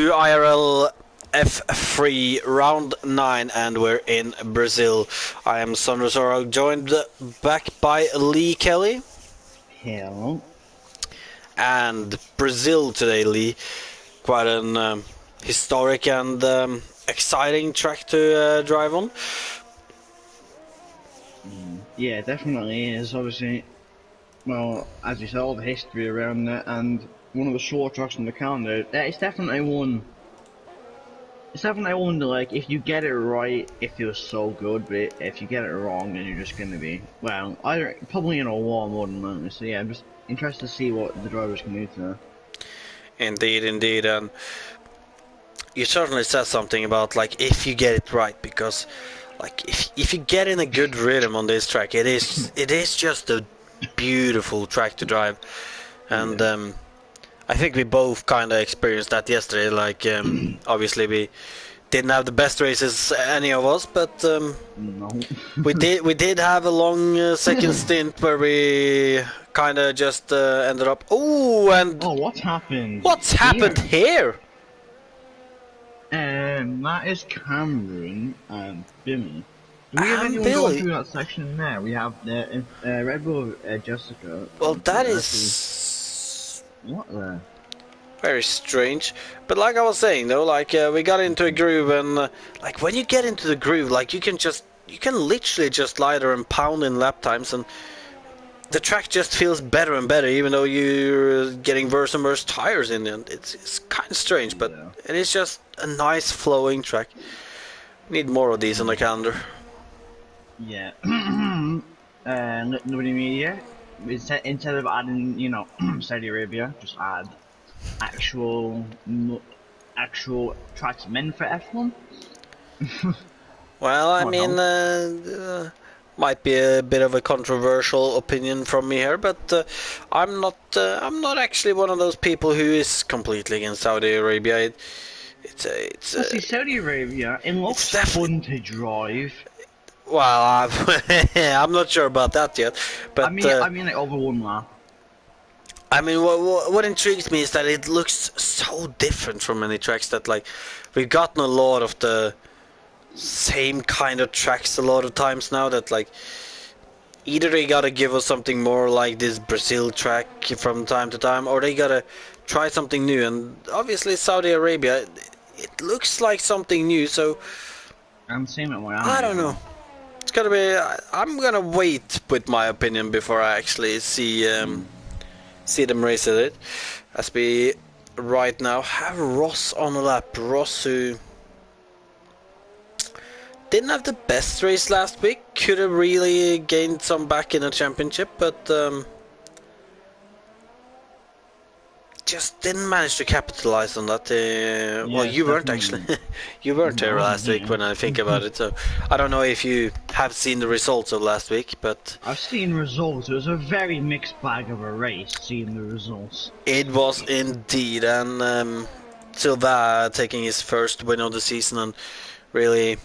to IRL F3 round 9, and we're in Brazil. I am Sondre Zorro, joined back by Lee Kelly. Hello. And Brazil today, Lee. Quite an historic and exciting track to drive on. Yeah, it definitely is. Obviously, well, as you said, all the history around it, and one of the short tracks on the calendar. It's definitely one. It's definitely one that, like, if you get it right, it feels so good. But if you get it wrong, then you're just gonna be, well, either probably in a war more than likely. So yeah, I'm just interested to see what the drivers can do today. Indeed, and you certainly said something about, like, if you get it right, because like if you get in a good rhythm on this track, it is just a beautiful track to drive. And Yeah. I think we both kind of experienced that yesterday. Like, obviously we didn't have the best races, any of us, but No. we did have a long second stint where we kind of just ended up. Oh, and Oh, what's happened what's here? happened here? That is Cameron and Bimmy. Do we have And anyone going Billy. through that section there? We have the Red Bull Jessica Well, going through that there. is What the? very strange. But like I was saying, though, like we got into a groove, and like when you get into the groove, like you can literally just lie there and pound in lap times, and the track just feels better and better, even though you're getting worse and worse tires in the end. It's kind of strange, but Yeah. it is just a nice flowing track. Need more of these on the calendar. Yeah. Nobody media. Instead of adding, Saudi Arabia, just add actual tracks meant for F1. Well, I Can't mean, help. might be a bit of a controversial opinion from me here, but I'm not actually one of those people who is completely against Saudi Arabia. It's Well, see, Saudi Arabia, it looks it's definitely. fun to drive. Well, I'm not sure about that yet, but I mean, like over one lap. I mean, what intrigues me is that it looks so different from many tracks that, like, we've gotten a lot of the same kind of tracks a lot of times now, that, like, either they gotta give us something more like this Brazil track from time to time, or they gotta try something new. And obviously Saudi Arabia, it looks like something new, so And same at I Miami don't as know. well. It's gonna be. I'm gonna wait with my opinion before I actually see them race at it. As we right now have Ross on the lap. Ross, who didn't have the best race last week, could have really gained some back in the championship, but just didn't manage to capitalize on that. Well, Yeah, it's you weren't actually. definitely. You weren't No, there I last wasn't week here. when I think about it, so I don't know if you have seen the results of last week, but I've seen results. It was a very mixed bag of a race, seeing the results. it was indeed. And Silva taking his first win of the season and really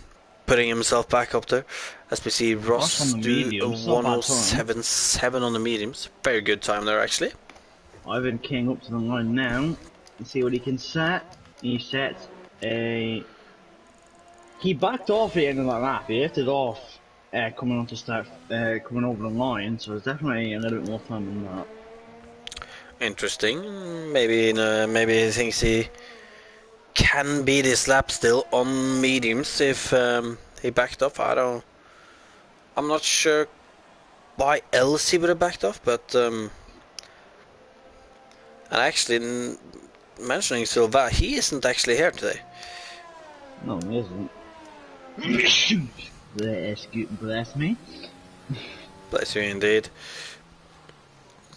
putting himself back up there. As we see Ross on Ross the do a medium, still a bad time. 107.7 on the mediums. Very good time there, actually. Ivan King up to the line now. Let's see what he can set. He sets a. He backed off at the end of that lap. He lifted off coming on to start coming over the line, so it's definitely a little bit more time than that. Interesting. Maybe he thinks he can beat his lap still on mediums if he backed off. I'm not sure why else he would have backed off, but and actually mentioning Silva, he isn't actually here today. No, he isn't. Bless me. Bless you indeed.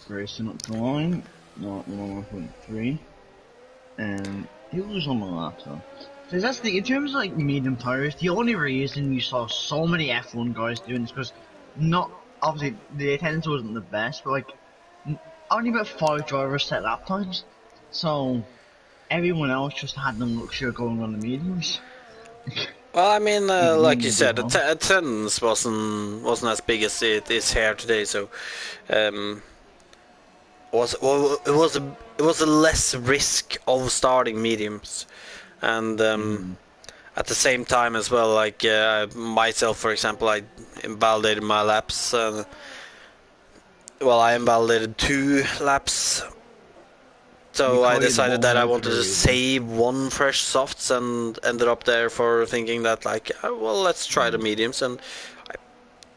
Racing up the line. No, 1.3. And he was on the lap though. So that's the in terms of like medium tires, the only reason you saw so many F1 guys doing this because not obviously the attendance wasn't the best, but like only about 5 drivers set lap times, so everyone else just had the luxury of going on the mediums. Well, I mean, like you Even said, the attendance wasn't as big as it is here today. So, it was a less risk of starting mediums, and at the same time as well, like myself, for example, I invalidated my laps. Well, I invalidated 2 laps, so We I call you the decided that ball I out wanted for a to reason. save 1 fresh softs, and ended up there for thinking that like, well, let's try the mediums, and I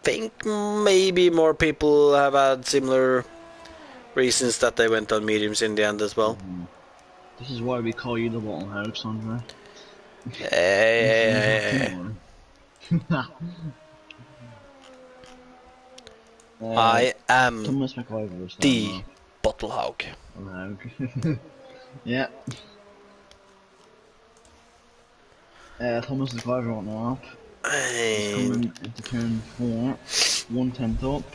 think maybe more people have had similar reasons that they went on mediums in the end as well. This is why we call you the bottle house, Andre. This is exactly Eh, why. I am Thomas McIver was starting the off. bottle hog. Allowed. Yeah. Thomas McIver on the lap. He's And coming into turn 4. 1/10 up.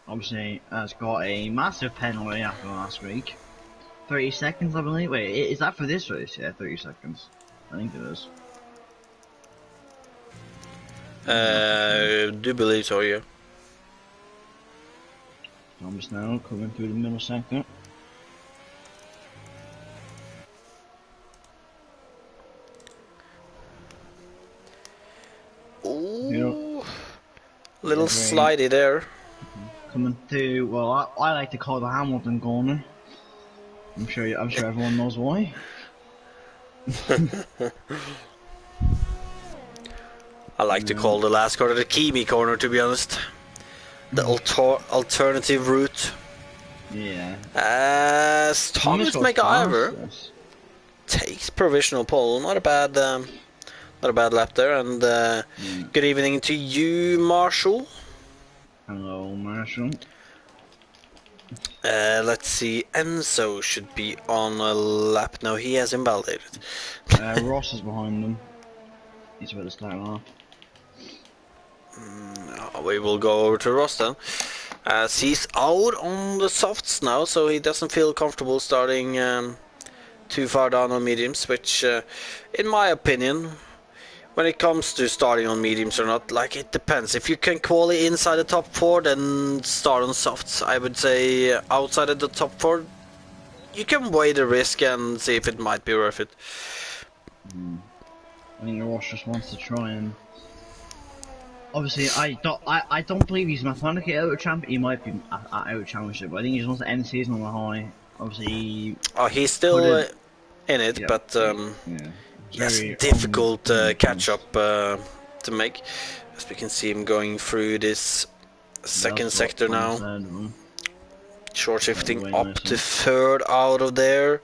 Obviously, has got a massive penalty after last week. 30 seconds, I believe. Wait, is that for this race? Yeah, 30 seconds. I think it is. do believe so, yeah. Thomas now coming through the middle sector. Ooh, little Delivering. slidey there. Coming through, well, I like to call the Hamilton corner. I'm sure everyone knows why. I like to call the last corner the Kimi corner, to be honest. The alternative route. Yeah. As Thomas goes McIver fastest. takes provisional pole. Not a bad lap there. And good evening to you, Marshall. Hello, Marshall. Let's see. Enzo should be on a lap. No, he has invalidated. Ross is behind them. He's about to start off. We will go over to Ross then. As he's out on the softs now, so he doesn't feel comfortable starting too far down on mediums, which, in my opinion, when it comes to starting on mediums or not, like, it depends. If you can qualify inside the top 4, then start on softs. I would say outside of the top 4, you can weigh the risk and see if it might be worth it. I think Ross just wants to try and. Obviously, I don't believe he's mathematically out of champ. He might be out of championship, but I think he just wants to end the season on a high. Obviously, He's still in it, yeah, but yeah, he has very difficult catch close. up to make, as we can see him going through this second sector now, short shifting up to third out of there,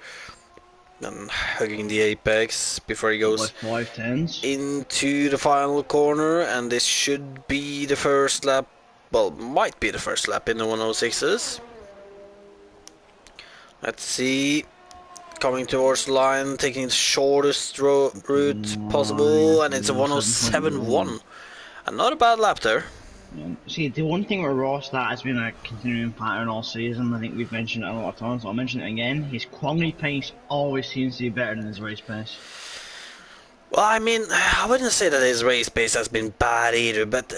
then hugging the apex before he goes like 5/10s into the final corner, and this should be the first lap, well, might be the first lap in the 106s. Let's see. Coming towards the line, taking the shortest route possible, and it's a 107.1. And not a bad lap there. Yeah. See, the one thing with Ross that has been a continuing pattern all season, I think we've mentioned it a lot of times, so I'll mention it again, his quality pace always seems to be better than his race pace. Well, I mean, I wouldn't say that his race pace has been bad either, but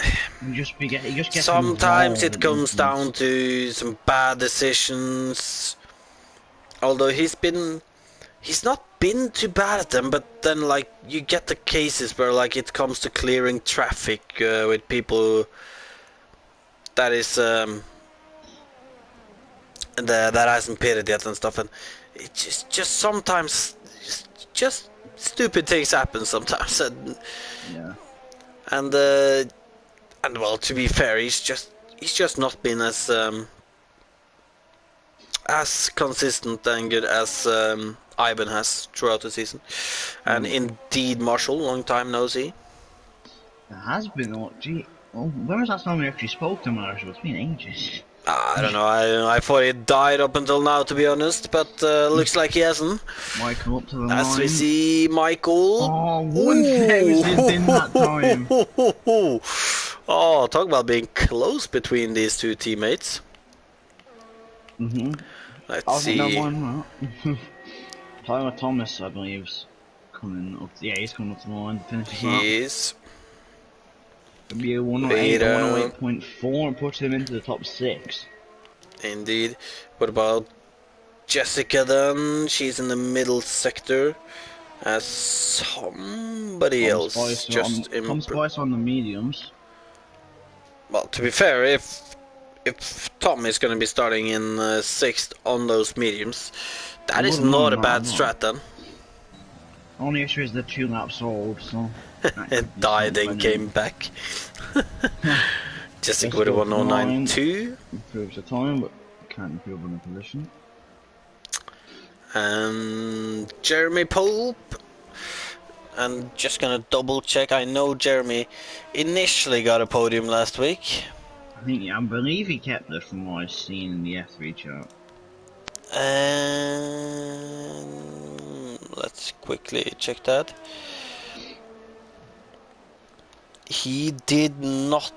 He just gets sometimes involved it in comes incidents. down to some bad decisions. Although he's not been too bad at them, but then like you get the cases where like it comes to clearing traffic with people that is that hasn't pitted yet and stuff, and it just sometimes just stupid things happen sometimes, and Yeah. and well, to be fair, he's just not been as consistent and good as Ivan has throughout the season. And indeed, Marshall, long time no see. It has been, when was the last time we actually spoke to Marshall? It's been ages. I don't know. I thought he died up until now, to be honest, but looks like he hasn't. Michael up to the As line. we see Michael. Oh, 1,000 in that time. Oh, talk about being close between these two teammates. Let's see. Tyler Thomas, I believe, is coming up. Yeah, he's coming up to the line to finish his lap. He is. It'll be a 108, 108.4 and puts him into the top 6. Indeed. What about Jessica then? She's in the middle sector. As somebody Tom else Spicer on just Tom Spicer on the mediums. well, to be fair, if Tom is going to be starting in 6th on those mediums, I that would is have not known a that bad as well. strat then. Only issue is the 2 laps old, so that could It be died solved by and now. came back. Jessica Let's with a go to 9. 1092. Improves the time, but can't improve on the position. And Jeremy Pope. And just gonna double check. I know Jeremy initially got a podium last week. I believe he kept it from what I've seen in the F3 chart. And let's quickly check that. He did not.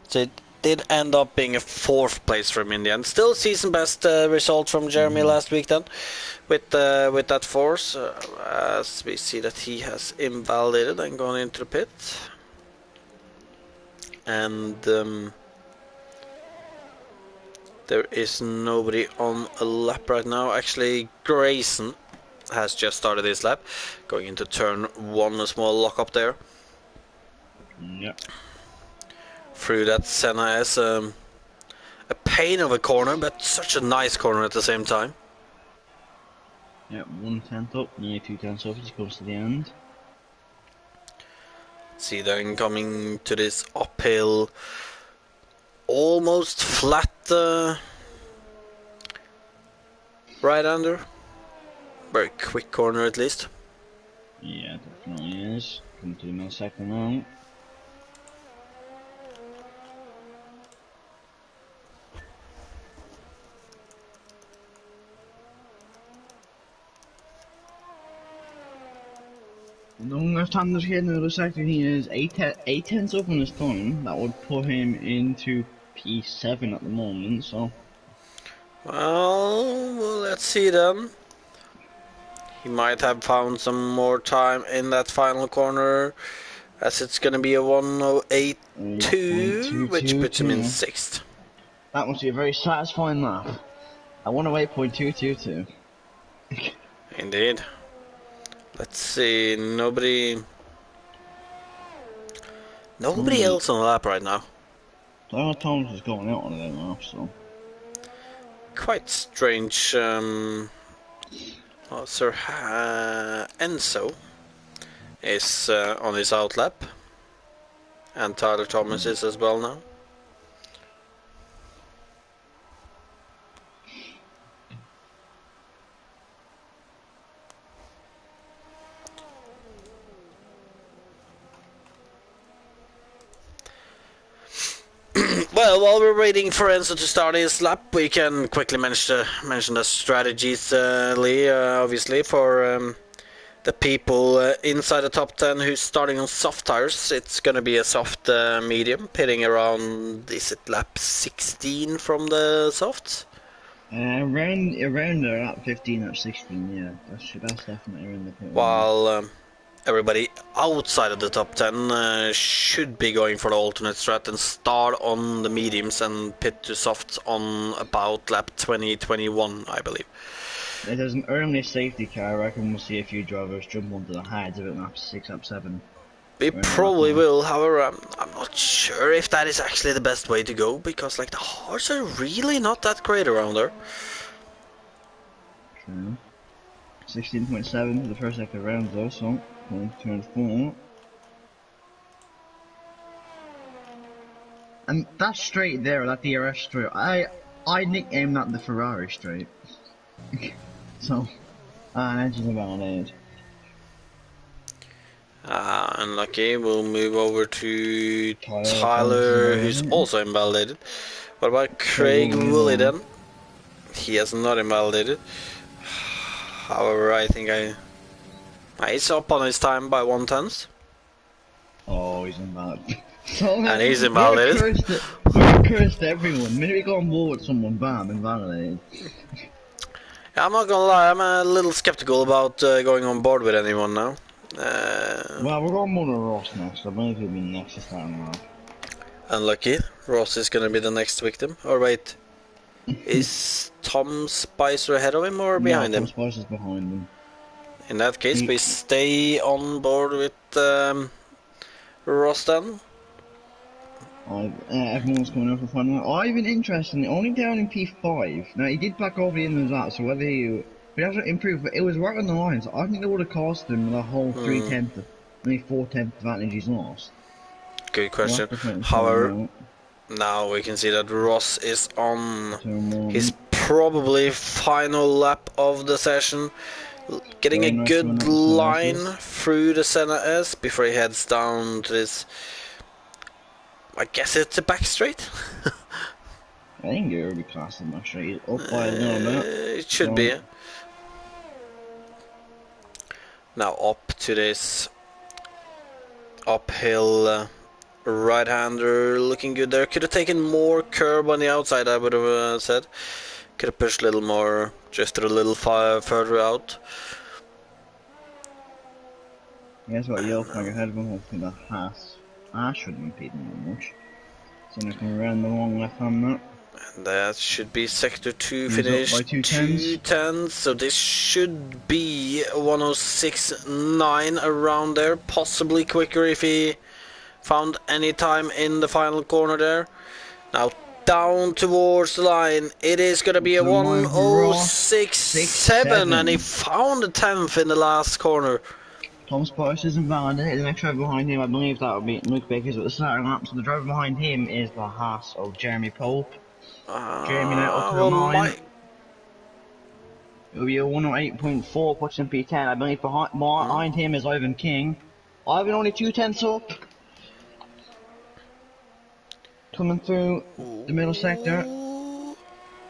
So it did end up being a 4th place for him in the end. Still season best result from Jeremy last week then, with that force. As we see that he has invalidated and gone into the pit. And there is nobody on a lap right now. Actually, Grayson has just started his lap, going into turn 1, a small lock up there. Yep. Through that Senna is a pain of a corner, but such a nice corner at the same time. Yep, 1/10 up, nearly 2/10 off as he comes to the end. See then coming to this uphill, almost flat right-hander. Very quick corner at least. Yeah, definitely is. Come to my second round. The left hander's here in the other sector, he is 8/10 up on his time. That would put him into P7 at the moment, so. Well, let's see then. He might have found some more time in that final corner, as it's going to be a 108.2, which puts him in 6th. That must be a very satisfying lap. I want to 8.222. Indeed. Let's see, nobody else on the lap right now. Donald Thomas is going out on it now, so. Quite strange. Sir Enzo is on his out lap, and Tyler Thomas is as well now. Well, while we're waiting for Enzo to start his lap, we can quickly mention the strategies, Lee, obviously, for the people inside the top 10 who's starting on soft tires. It's going to be a soft medium, pitting around, is it lap 16 from the softs? Around there at 15 or 16, yeah. That's definitely around the pit. While everybody outside of the top 10 should be going for the alternate strat and start on the mediums and pit to softs on about lap 20-21, I believe. If there's an early safety car, I reckon we'll see a few drivers jump onto the hides of it in lap 6, lap 7. We probably will, however, I'm not sure if that is actually the best way to go, because like the hards are really not that great around there. True. 16.7 for the first sector round though, so going to turn 4. And that straight there, that DRS straight, I nicknamed that the Ferrari straight. So, engine invalidated. Unlucky, we'll move over to Tyler, who's also invalidated. What about Craig Woolley then? He has not invalidated. However, I think he's up on his time by 1/10. Oh, he's invalidated. And he's invalidated. We're cursed everyone. The minute we go on board with someone, bam, invalidated. I'm not gonna lie, I'm a little skeptical about going on board with anyone now. Well, we're going on Ross next. I believe he'll be next to start now. Unlucky. Ross is gonna be the next victim. Or wait. Is Tom Spicer ahead of him or No, behind Tom him? Spicer's behind him. In that case, He, we stay on board with Ross then. everyone's coming over for final. Ivan, interestingly, only down in P5. Now, he did back over the end of that, so whether he has to improve, but it was right on the line, so I think that would have cost him the whole 3/10, maybe 4/10 advantage he's lost. Good We'll question. have to find However, out. now we can see that Ross is on Turn his one. probably final lap of the session, getting a Very nice going good up the line slashes. through the Senna S before he heads down to this. I guess it's a back straight. I think it would be classed in my straight. Up by a little bit. It should So, be. Now up to this uphill right-hander, looking good there. Could have taken more curb on the outside, I would have said. Could have pushed a little more, drifted a little further out. guess what? Yellow flag ahead of him. Hopefully that Haas shouldn't impede him that much. So now coming around the long left hand now. And that should be sector 2 He's up finish by 2 tenths. 2 tenths. So this should be 106.9 around there. Possibly quicker if he found any time in the final corner there. Now down towards the line. It is going to be a So my Ross 106.7, and he 6-7. found a 10th in the last corner. Tom Spice isn't valid. The next driver behind him, I believe that would be Luke Baker's at the starting lap. So the driver behind him is the Haas of Jeremy Pope. Jeremy now up to the Well, line. It'll be a 108.4, puts him P10. I believe behind him is Ivan King. Ivan only 2 tenths up. Coming through the middle sector.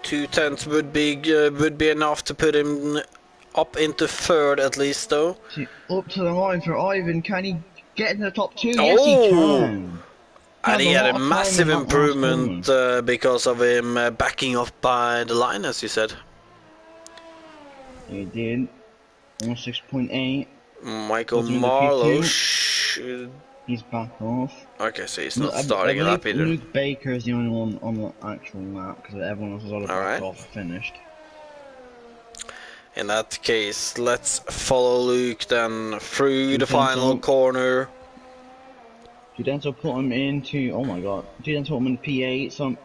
2 tenths would be enough to put him up into third at least, though. See, up to the line for Ivan. Can he get into the top 2? Yes, he can. And he had a lot of time massive in that last improvement because of him backing off by the line, as you said. He did. 106.8. Michael Puts him in the Marlowe P2. should... He's back off. Okay, so he's No, not I starting a lap believe either. Luke Baker is the only one on the actual lap because everyone else has already backed off and finished. In that case, let's follow Luke then through the final Dental. corner. Dental put him into, oh my god, Dental put him in P8. So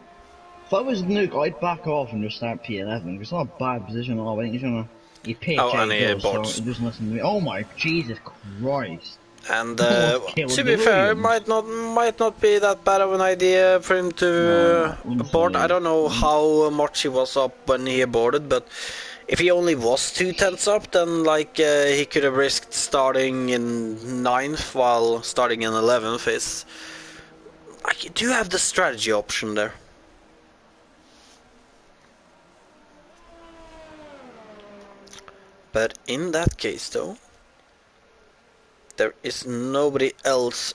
if I was Luke, I'd back off and just start P11. It's not a bad position at all. I think he's gonna, he picks, And he does, so aborts. he doesn't listen to me. Oh my Jesus Christ. And Killed to the be fair, it Williams. might not be that bad of an idea for him to abort. I don't know how much he was up when he aborted, but if he only was 2 tenths up, then like he could have risked starting in 9th while starting in 11th. Is like you do have the strategy option there. But in that case, though, there is nobody else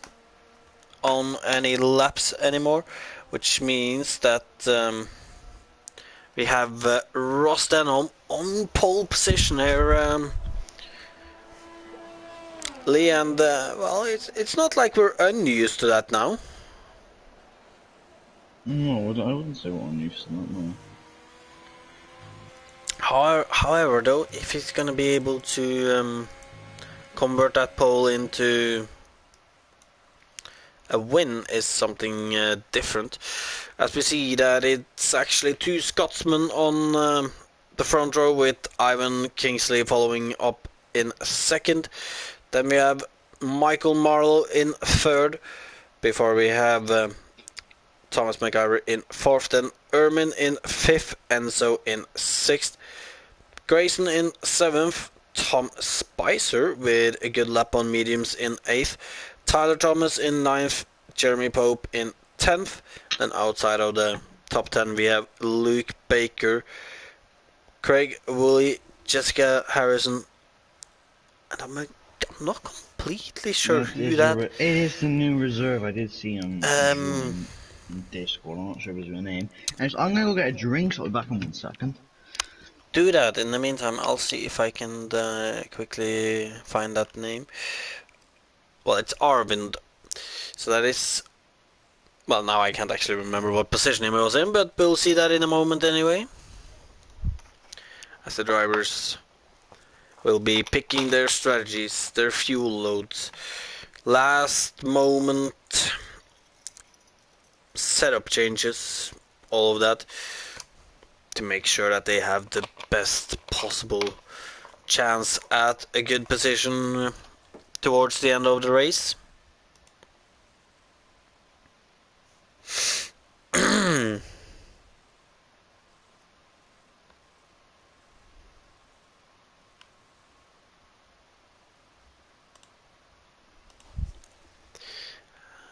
on any laps anymore, which means that we have Ross Denholm on pole position here, Lee, and well, it's not like we're unused to that now. No, I wouldn't say we're unused to that, no. However, though, if he's gonna be able to convert that pole into a win is something different, as we see that it's actually 2 Scotsmen on the front row with Ivan Kingsley following up in 2nd. Then we have Michael Marlowe in 3rd, before we have Thomas McIver in 4th, then Ermin in 5th, Enzo in 6th, Grayson in 7th, Tom Spicer with a good lap on mediums in 8th, Tyler Thomas in 9th, Jeremy Pope in 10th, then outside of the top 10 we have Luke Baker, Craig Woolley, Jessica Harrison, and I'm not completely sure who that... It is the new reserve, I did see him in Discord, I'm not sure of his real name. And so I'm gonna go get a drink, so I'll be back in 1 second. Do that. In the meantime, I'll see if I can quickly find that name. Well, it's Arvind. So that is Well, now I can't actually remember what position he was in, but we'll see that in a moment anyway. As the drivers will be picking their strategies, their fuel loads. Last moment setup changes, all of that, to make sure that they have the best possible chance at a good position towards the end of the race.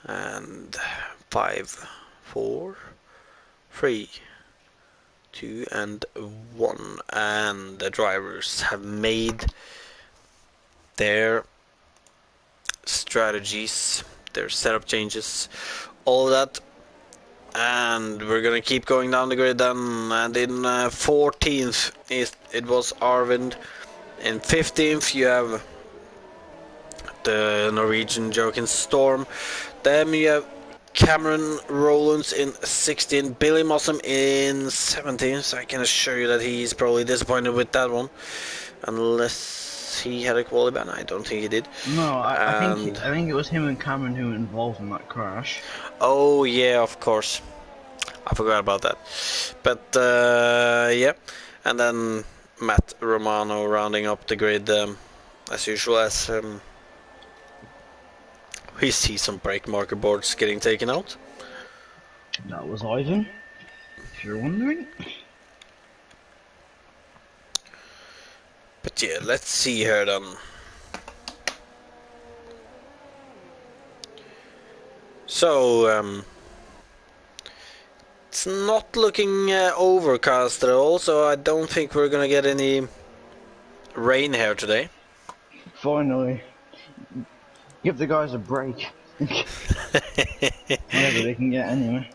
And 5, 4, 3, 2 and 1, and the drivers have made their strategies, their setup changes, all of that, and we're gonna keep going down the grid then. And in 14th it was Arvind. In 15th you have the Norwegian Jochen Storm. Then you have Cameron Rowlands in 16th, Billy Mossam in 17th. So I can assure you that he's probably disappointed with that one, unless he had a quality ban. I don't think he did. No, I think it was him and Cameron who were involved in that crash. Oh yeah, of course. I forgot about that. But yeah, and then Matt Romano rounding up the grid as usual. As we see some brake marker boards getting taken out. That was Ivan, if you're wondering. But yeah, let's see here then. So it's not looking overcast at all, so I don't think we're gonna get any rain here today. Finally. Give the guys a break. Whatever they can get anyway.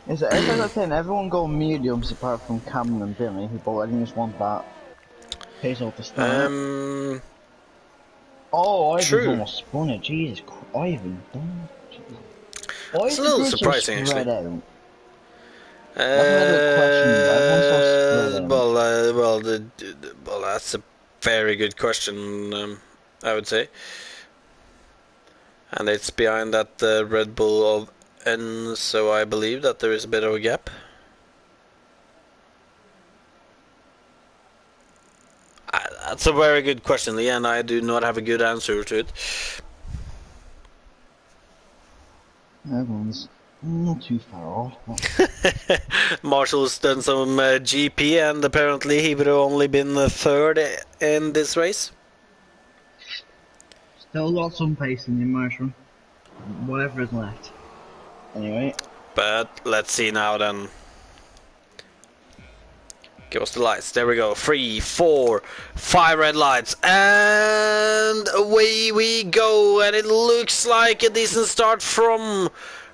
Is it ever the thing? Everyone go mediums apart from Cameron and Billy, but I just want that. Pays off the start. Oh, Ivan's almost spun it. Jesus Christ, Ivan. It's a little surprising, actually. Well, that's a very good question, I would say. And it's behind that Red Bull of N, so I believe that there is a bit of a gap. That's a very good question, Lee, and I do not have a good answer to it. Everyone's not too far off. Marshall's done some GP, and apparently he would have only been third in this race. Still got some pace in you, Marshall. Whatever is left. Anyway. But let's see now then. Give us the lights. There we go. 3, 4, 5 red lights. And away we go. And it looks like a decent start from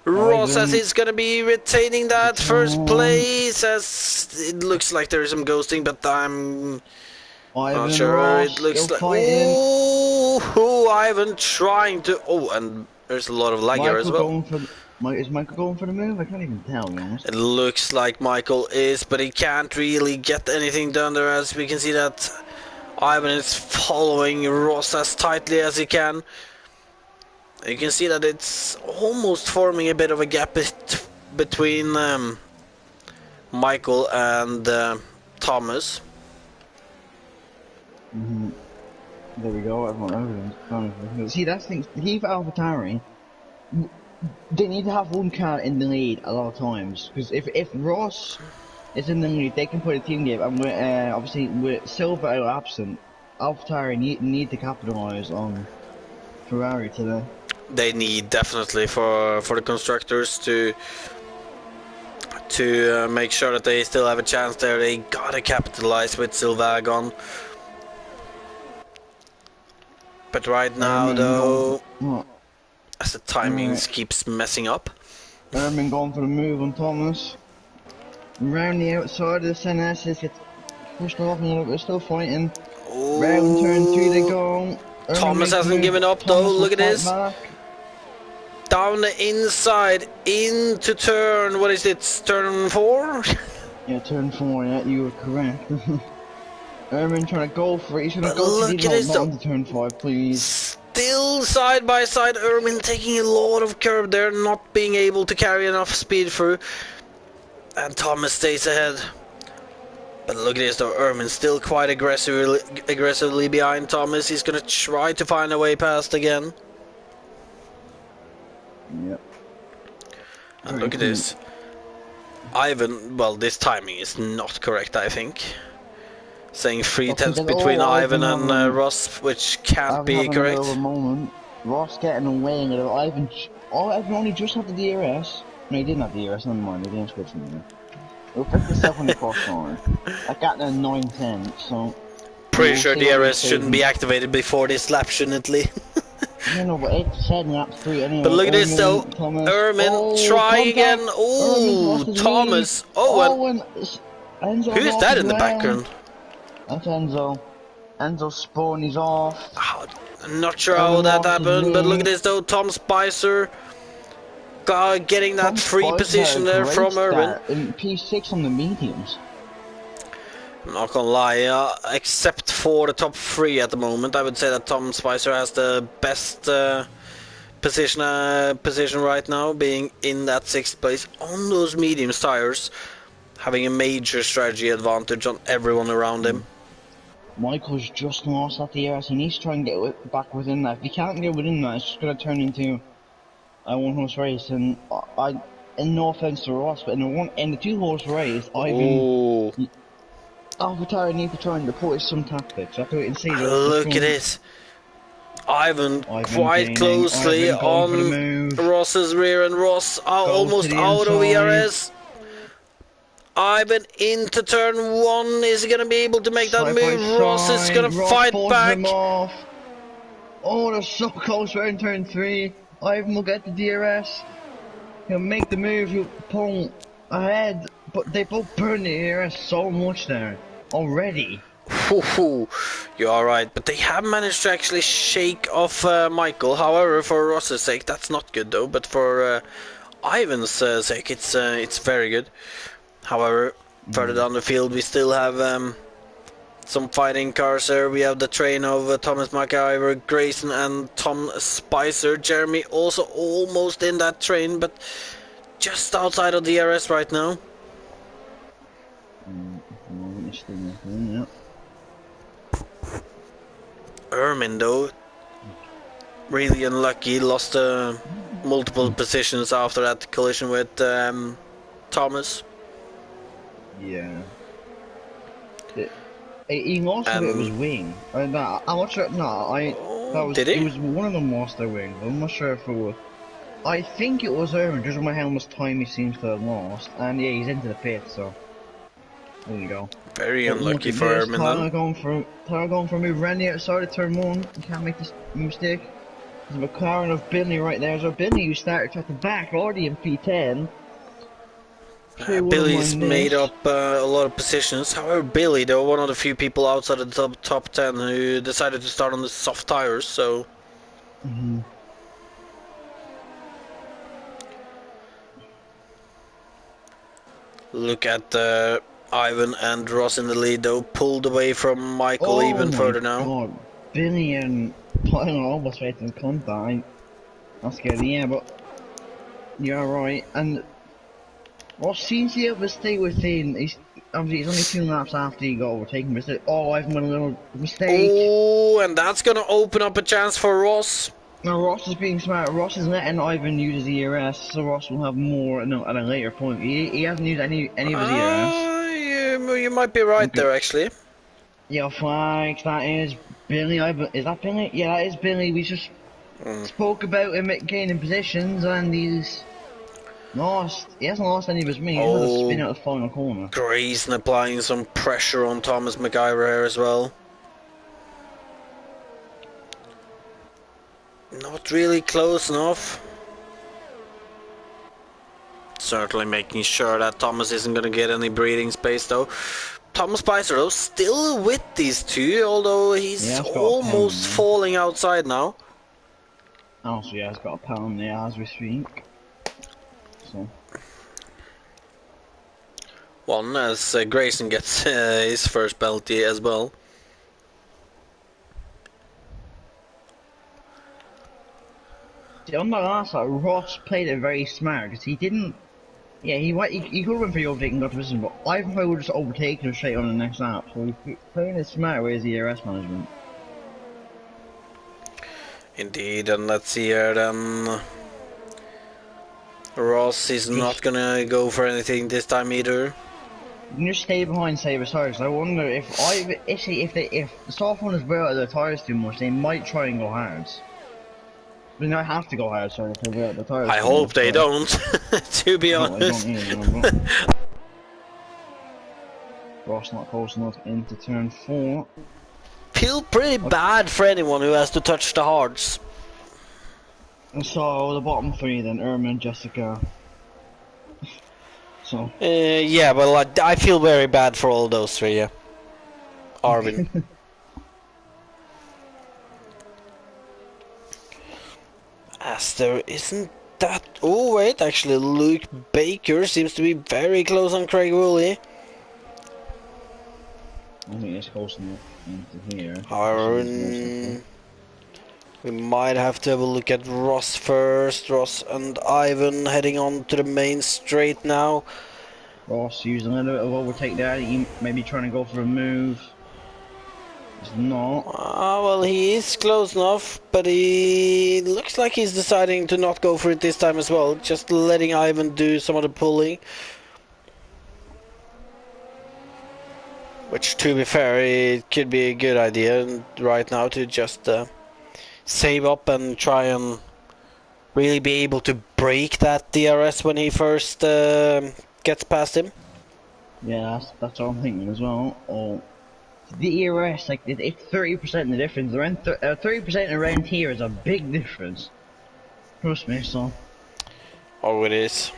Ross, as he's going to be retaining that first place. As it looks like there is some ghosting, but I'm not sure. Ross, it looks like... Oh, Ivan trying to... Oh, and there's a lot of lag here as well. Is Michael going for the move? I can't even tell, to be honest. It looks like Michael is, but he can't really get anything done there, as we can see that Ivan is following Ross as tightly as he can. You can see that it's almost forming a bit of a gap between Michael and Thomas. There we go, everyone's see, that's things. Leave AlphaTauri. They need to have one car in the lead a lot of times, because if Ross is in the lead, they can put a team game, and obviously with Silva absent, AlphaTauri need to capitalise on Ferrari today. They need definitely for the constructors to make sure that they still have a chance there. They gotta capitalise with Silva gone. But right now, though. As the timing keeps messing up. Ermin going for the move on Thomas. Round the outside of the centre, gets pushed off a little bit, still fighting. Round turn 3 to Oh, go. Ermin Thomas makes the hasn't move. given up though. Thomas will Look at fight this. back. Down the inside into turn. What is it? Turn 4? Yeah, turn 4, yeah, you were correct. Ermin trying to go for it. He's gonna But go to the look at this not though. onto turn 5, please. Still side by side, Ermin taking a lot of curb there, not being able to carry enough speed through. And Thomas stays ahead. But look at this though, Ermin still quite aggressively behind Thomas. He's gonna try to find a way past again. Yep. And look at this. Ivan, well, this timing is not correct, I think. Saying 3/10 between Ivan and Ross, which can't be having correct. a bit of a moment. Ross getting away and Ivan. Oh, Ivan only just had the DRS. No, he didn't have the DRS. Never mind. He didn't switch from there. He'll pick himself on the crossbar. I got the 9:10, so. Pretty sure DRS shouldn't be activated before this lap, shouldn't it? No, no, but it's said in lap 3 anyway. But look at this though. Thomas. Ermin, try again. Oh, Thomas. Oh, and Enzo who's that in the background? That's Enzo. Enzo spun, he's off. Oh, I'm not sure how that happened, but look at this though. Tom Spicer getting that free position there from Ermin. In P6 on the mediums. I'm not gonna lie, except for the top 3 at the moment, I would say that Tom Spicer has the best position right now, being in that 6th place on those medium tires, having a major strategy advantage on everyone around him. Michael's just lost at the DRS. He needs to try and get back within that. If he can't get within that, it's just going to turn into a one-horse race. And no offense to Ross, but in the two-horse race, Ivan, AlphaTauri need to try and deploy some tactics. I can see. Look at this. Ivan quite closely on Ross's rear, and Ross almost out of ERS. Ivan into turn 1. Is he going to be able to make that move? Ross is going to fight back. Oh, they're so close. We're in turn 3. Ivan will get the DRS. He'll make the move. He'll pull ahead. But they both burn the DRS so much there already. You're alright, but they have managed to actually shake off Michael. However, for Ross's sake, that's not good though. But for Ivan's sake, it's very good. However, further down the field, we still have some fighting cars there. We have the train of Thomas McIver, Grayson, and Tom Spicer. Jeremy also almost in that train, but just outside of the DRS right now. Ermin though, really unlucky, lost multiple positions after that collision with Thomas. Yeah. He lost a bit of his wing. I'm not sure. Did he? It was one of them lost their wing. I'm not sure if it was. I think it was Ermin. Just on how much time he seems to have lost, and yeah, he's into the pit. So there you go. Very unlucky for Ermin then. Tyler going for a move around the outside of turn 1. You can't make this mistake. There's a McLaren of Billy right there. So Billy, who started at the back already in P10. Billy's made up a lot of positions. However, Billy, though, one of the few people outside of the top 10 who decided to start on the soft tires, so... Look at Ivan and Ross in the lead, though, pulled away from Michael even further now. God. Billy and Tyler almost right in contact. That's scary, yeah, but... You're right, and... Ross seems to be able to stay within. He's only 2 laps after he got overtaken. But Ivan made a little mistake. Oh, and that's gonna open up a chance for Ross. Now Ross is being smart. Ross is letting Ivan use his ERS, so Ross will have more. No, at a later point. He hasn't used any of his ERS. You might be right there, actually. Yeah, flags. That is Billy. Is that Billy? Yeah, that is Billy. We just spoke about him gaining positions, and he's. He hasn't lost any of his wing. He has a spin out the final corner. Grayson applying some pressure on Thomas McIver here as well. Not really close enough. certainly making sure that Thomas isn't going to get any breathing space though. Thomas Spicer though still with these two, although he's almost falling outside now. Also, yeah, he's got a pound there as we speak. So. One as Grayson gets his first penalty as well. See, on the last side, Ross played it very smart because he didn't. Yeah, he could have went for the overtaking got to position, but I thought he would have just overtaken him straight on the next lap. So he's playing it smart with his ERS management. Indeed, and let's see here then. Ross is not gonna go for anything this time either. You can just stay behind Saber's tires. I wonder if the soft ones wear out their tires too much, they might try and go hard. They don't have to go hard, sorry, if they wear out the tires. I hope they don't, to be honest. Ross not close enough into turn 4. Feel pretty bad for anyone who has to touch the hards. And so the bottom 3 then, Irma and Jessica. So. Yeah, well, I feel very bad for all those 3, yeah. Arvin. As there isn't that... Oh, wait, actually, Luke Baker seems to be very close on Craig Woolley. I think it's close enough into here. Aaron... We might have to have a look at Ross first. Ross and Ivan heading on to the main straight now. Ross using a little bit of overtake there. He may be trying to go for a move. He's not. Well, he is close enough, but he looks like he's deciding to not go for it this time as well. Just letting Ivan do some of the pulling. Which, to be fair, it could be a good idea right now to just save up and try and really be able to break that DRS when he first gets past him. Yeah, that's what I'm thinking as well. The ERS, like, it's 30% the difference. Around 30% around here is a big difference. Trust me, so. Oh, it is.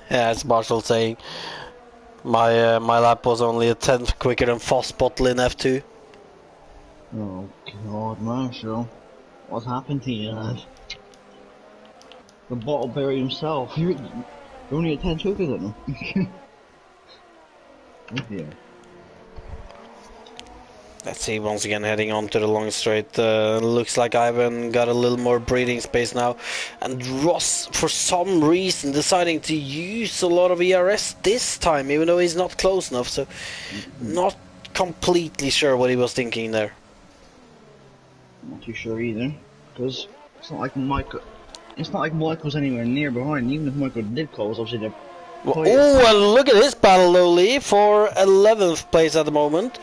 As Marshall saying, my lap was only a tenth quicker than Foss bottle in F2. Oh God, Marshall, what's happened to you, lad? The bottle buried himself. You're only a 10 quicker than him. Oh dear. Let's see, once again heading on to the long straight. Looks like Ivan got a little more breathing space now. And Ross, for some reason, deciding to use a lot of ERS this time, even though he's not close enough. So, not completely sure what he was thinking there. Not too sure either, because it's not like Michael's anywhere near behind. Even if Michael did close, obviously they're... Oh, and look at this battle, though, Lee, for 11th place at the moment.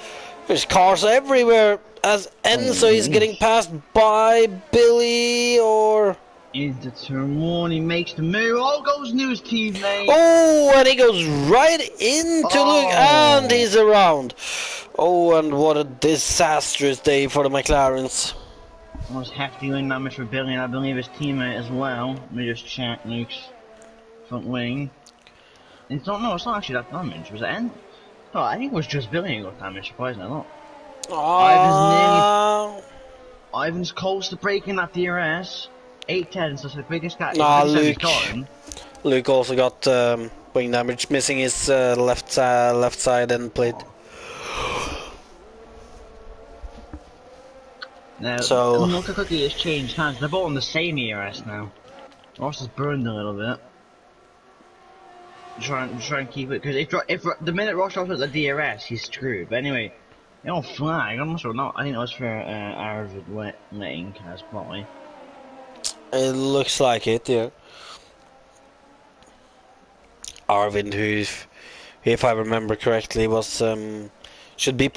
There's cars everywhere as Enzo is getting passed by Billy or... Into turn 1, he makes the move. Oh, goes into his teammate. Oh, and he goes right into Luke, and he's around. Oh, and what a disastrous day for the McLarens. That was hefty wing damage for Billy, and I believe his teammate as well. Let me just check Luke's front wing. It's not actually that damage. Was it end? Oh, I think it was just Billy who got damaged, surprisingly not. Ivan's close to breaking that DRS. 8-10, so it's the biggest guy. Luke also got wing damage, missing his left side end plate. Now, so look how quickly it's changed hands. They're both on the same ERS now. Ross has burned a little bit. Try and keep it, because if the minute Ross drops at the DRS, he's screwed. But anyway, they don't flag. I'm not sure. No, I think that was for Arvid letting Kaz by. It looks like it, yeah. Arvind, who, if I remember correctly, was should be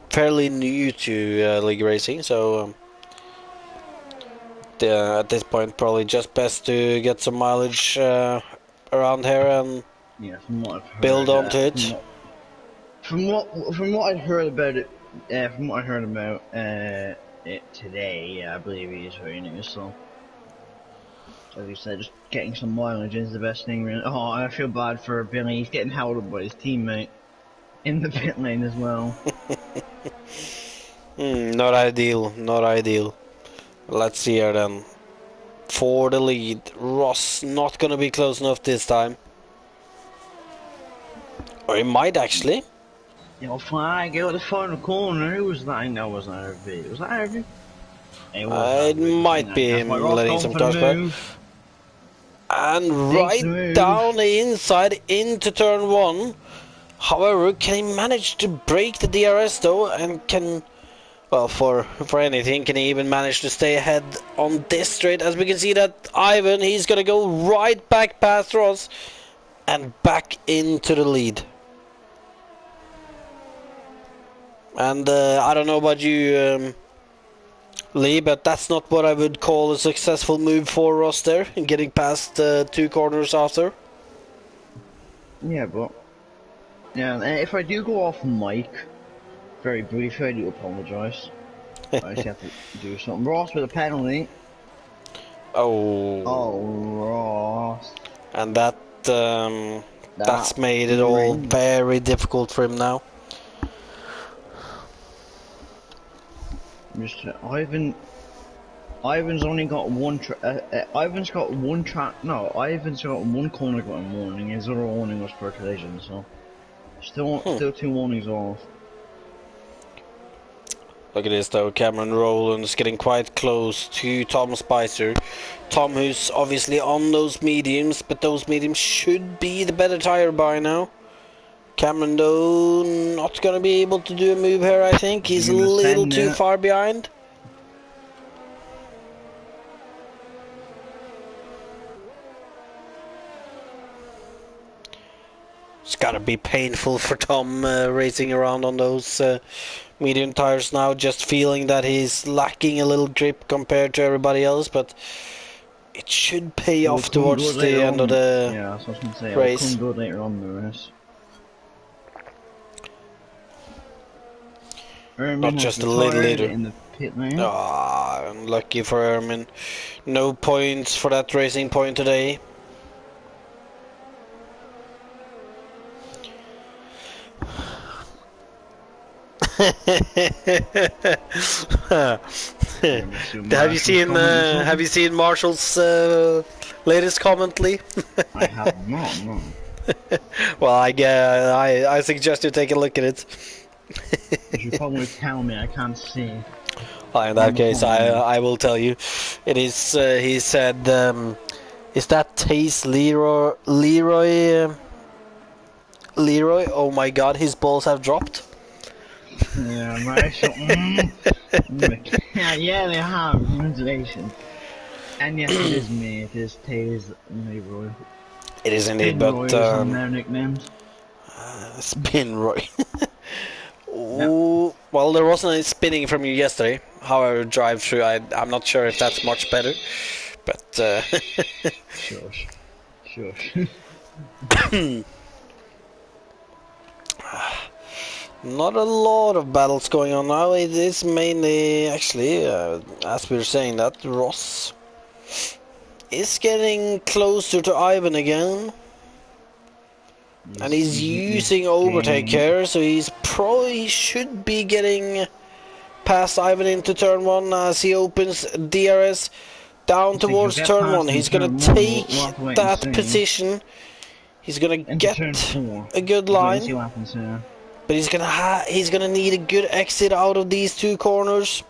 fairly new to league racing, so at this point probably just best to get some mileage around here and build onto it. From what I heard about it, it today, yeah, I believe he is very new. So As you said, just getting some mileage is the best thing, really. Oh, I feel bad for Billy. He's getting held up by his teammate in the pit lane as well. Not ideal, not ideal. Let's see here then. For the lead, Ross not gonna be close enough this time. Or he might actually. Yo, flag out the final corner. Who was that? I know it wasn't RV. Was that RV? It was It might be That's him why Ross letting going some for the cars back. move. And Takes the right move. down the inside into turn 1. However, can he manage to break the DRS though, and can, well, for anything, can he even manage to stay ahead on this straight? As we can see that Ivan, he's gonna go right back past Ross and back into the lead. And I don't know about you, Lee, but that's not what I would call a successful move for Ross there, in getting past 2 corners after. Yeah, but yeah, if I do go off mic, very briefly, I do apologise. I just have to do something. Ross with a penalty. Oh. Oh, Ross. And that's made it all very difficult for him now. Ivan's only got one. Ivan's got one track. No, Ivan's got one corner got a warning. His other warning was for collision. So still 2 warnings off. Look at this though, Cameron Rowland's getting quite close to Tom Spicer. Tom, who's obviously on those mediums, but those mediums should be the better tire by now. Cameron though, not gonna be able to do a move here, I think. He's a little too far behind. It's gotta be painful for Tom racing around on those medium tires now, just feeling that he's lacking a little grip compared to everybody else, but it should pay off towards the end of the yeah, that's what I was gonna say. race. It'll come good later on in the race. Not just a little later. In the pit lane. Ah, unlucky for Ermin. No points for that racing point today. Have you seen Marshall's latest comment, Lee? I have not, no. Well, I suggest you take a look at it. You should probably tell me, I can't see. Well, in that case, I will tell you. It is, he said, is that Taze Leroy? Oh my god, his balls have dropped. Yeah, right. So, yeah, they have. Congratulations. And yes, it is me. It is Taze Leroy. It is indeed, Spin but on their nicknames. Spin Roy. Ooh, well, there wasn't any spinning from you yesterday. However, drive through, I'm not sure if that's much better, but Shush. not a lot of battles going on now. It is mainly, actually, as we were saying, that Ross is getting closer to Ivan again. And he's using overtake here, so he should be getting past Ivan into turn 1 as he opens DRS down towards turn 1. He's gonna take that position. He's gonna get a good line, but he's gonna need a good exit out of these 2 corners.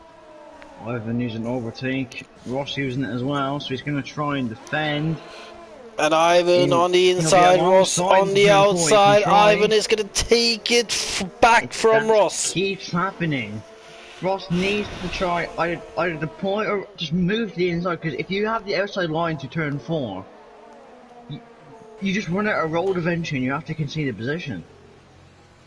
Ivan using overtake, Ross using it as well, so he's gonna try and defend. And Ivan on the inside, Ross on the outside. Ivan is going to take it back from Ross. Keeps happening. Ross needs to try either deploy or just move to the inside, because if you have the outside line to turn 4, you just run out of road eventually and you have to concede a position.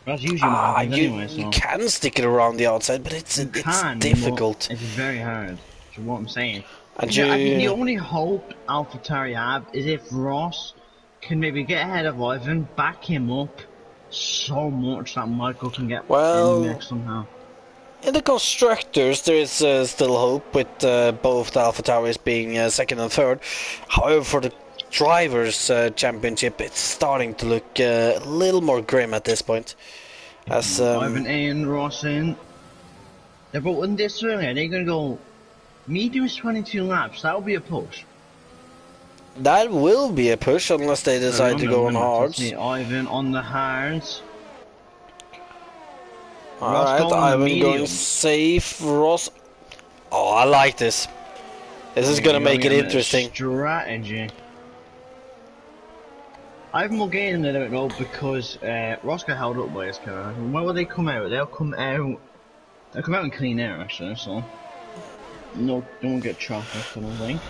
That's usually what happens anyway. So. You can stick it around the outside, but it's difficult. It's very hard, is what I'm saying. And I think the only hope AlphaTauri have is if Ross can maybe get ahead of Ivan, back him up so much that Michael can get in the mix somehow. In the constructors, there is still hope with both the Alpha Towers being second and third. However, for the drivers' championship, it's starting to look a little more grim at this point. As Ivan A and Ross in. They're both in this earlier. They're gonna go mediums 22 laps. That'll be a push. that will be a push unless they decide to go on hards. See Ivan on the hards. Alright, Ivan going safe. Ross. Oh, I like this. This is gonna make it interesting. Strategy. Ivan will gain a little bit though because Ross got held up by his car. When will they come out? They'll come out in clean air actually, so no, don't get traffic, I don't think.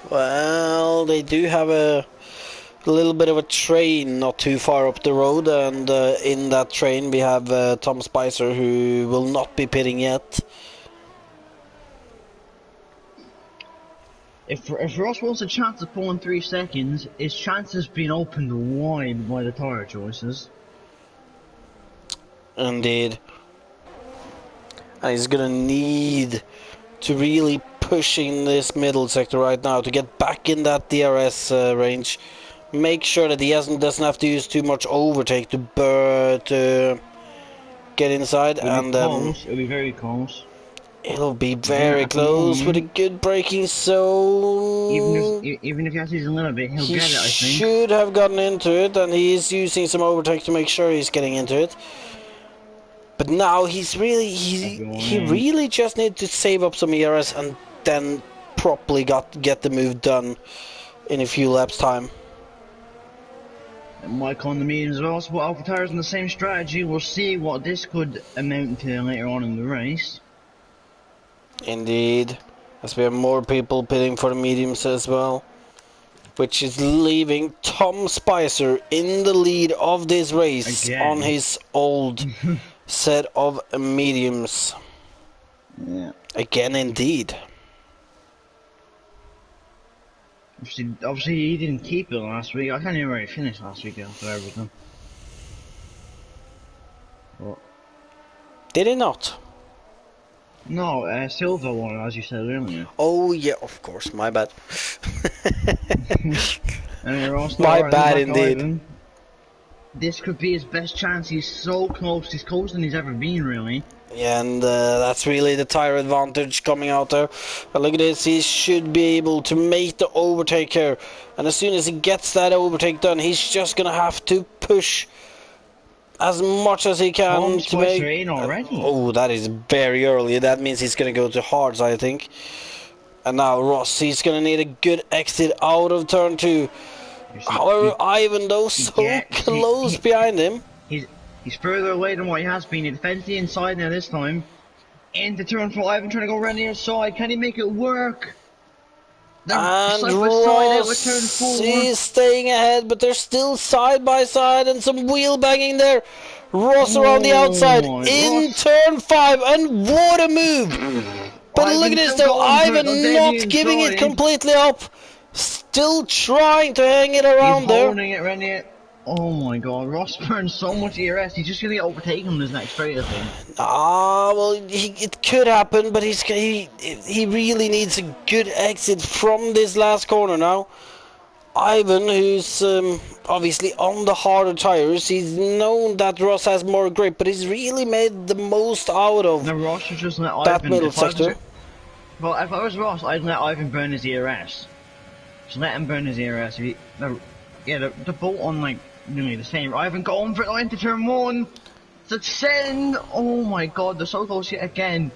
Well, they do have a little bit of a train not too far up the road, and in that train we have Tom Spicer, who will not be pitting yet. If Ross wants a chance of pulling 3 seconds, his chance has been opened wide by the tyre choices. Indeed. And he's gonna need to really push in this middle sector right now to get back in that DRS range. Make sure that he doesn't have to use too much overtake to get inside. It'll be very close. It'll be very close with a good braking zone. Even if he has to use a little bit, he'll get it, I think. He should have gotten into it, and he's using some overtake to make sure he's getting into it. But now he really just needs to save up some ERS and then properly get the move done in a few laps time. And Mike on the mediums as well, so Alpha Tires on the same strategy. We'll see what this could amount to later on in the race. Indeed, as we have more people pitting for the mediums as well, which is leaving Tom Spicer in the lead of this race on his old set of mediums. Yeah. Again, indeed. Obviously, he didn't keep it last week. I can't even remember he finished last week after everything. But did he not? No, Silver won, as you said earlier. Oh yeah, of course. My bad. My bad indeed. Ivan. This could be his best chance. He's so close. He's closer than he's ever been, really. Yeah, and that's really the tire advantage coming out there. But look at this, he should be able to make the overtake here. And as soon as he gets that overtake done, he's just going to have to push as much as he can to make... already. Oh, that is very early. That means he's going to go to hards, I think. And now Ross, he's going to need a good exit out of turn 2. However, Ivan, though, so close behind him. He's further away than what he has been. He defends the inside now this time. Into turn 4, Ivan trying to go around the inside. Can he make it work? And Ross is staying ahead, but they're still side by side and some wheel banging there. Ross around the outside in turn 5, and what a move! But look at this though, Ivan not giving it completely up. Still trying to hang it around there. Holding it around it. Oh my god, Ross burned so much ERS, he's just going to get overtaken on his next straight, I think. Well, it could happen, but he really needs a good exit from this last corner now. Ivan, who's obviously on the harder tires, he's known that Ross has more grip, but he's really made the most out of Ross was just let that middle sector. Well, if I was Ross, I'd let Ivan burn his ERS. Just let him burn his ERS. Yeah, the bolt on like nearly the same. Ivan got on for it into turn 1. It's a 10. Oh my god, they're so close yet again.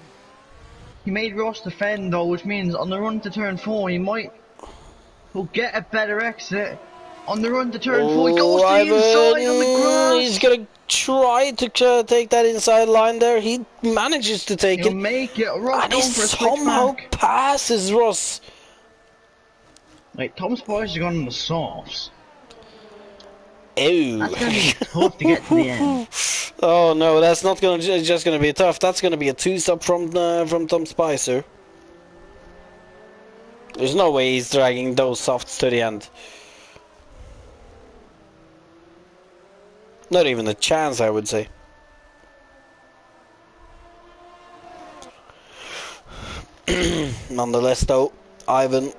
He made Ross defend though, which means on the run to turn 4 he'll get a better exit. On the run to turn 4 he goes to the inside on the grass. He's gonna try to take that inside line there. He manages to take it. He'll make it. Ross and he somehow passes Ross. Like, Tom Spicer's gone on the softs. Ew. That's gonna be tough to get to the end. Oh no, that's not just gonna be tough. That's gonna be a 2-stop from Tom Spicer. There's no way he's dragging those softs to the end. Not even a chance, I would say. Nonetheless, though, Ivan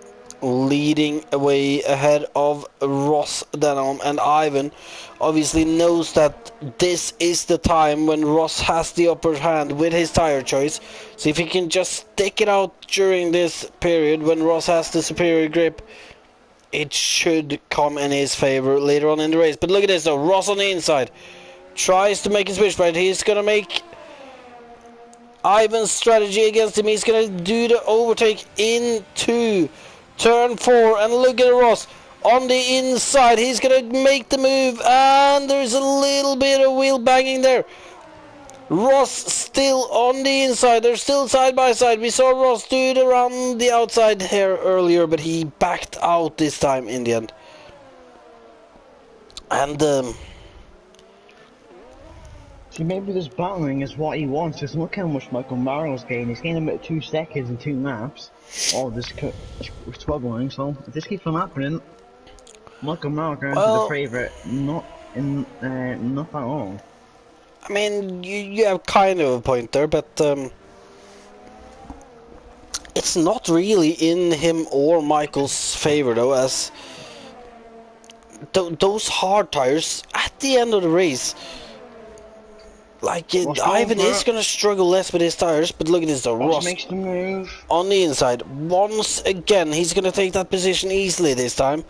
leading away ahead of Ross Denholm, and Ivan obviously knows that this is the time when Ross has the upper hand with his tire choice. So if he can just stick it out during this period when Ross has the superior grip, it should come in his favour later on in the race. But look at this though, Ross on the inside tries to make a switch, but he's gonna make Ivan's strategy against him. He's gonna do the overtake into turn 4, and look at Ross on the inside. He's gonna make the move, and there's a little bit of wheel banging there. Ross still on the inside. They're still side by side. We saw Ross do it around the outside here earlier, but he backed out this time in the end. And see, maybe this battling is what he wants. Just look how much Michael Marrow's gained. He's gained about 2 seconds in 2 maps. Oh, this struggling. So if this keeps on happening, Michael Marrow going to the favourite. Not at all. I mean, you have kind of a point there, but it's not really in him or Michael's favour though, as those hard tires at the end of the race. Like, Ivan is going to struggle less with his tires, but look at this though, Ross makes the move on the inside. Once again, he's going to take that position easily this time.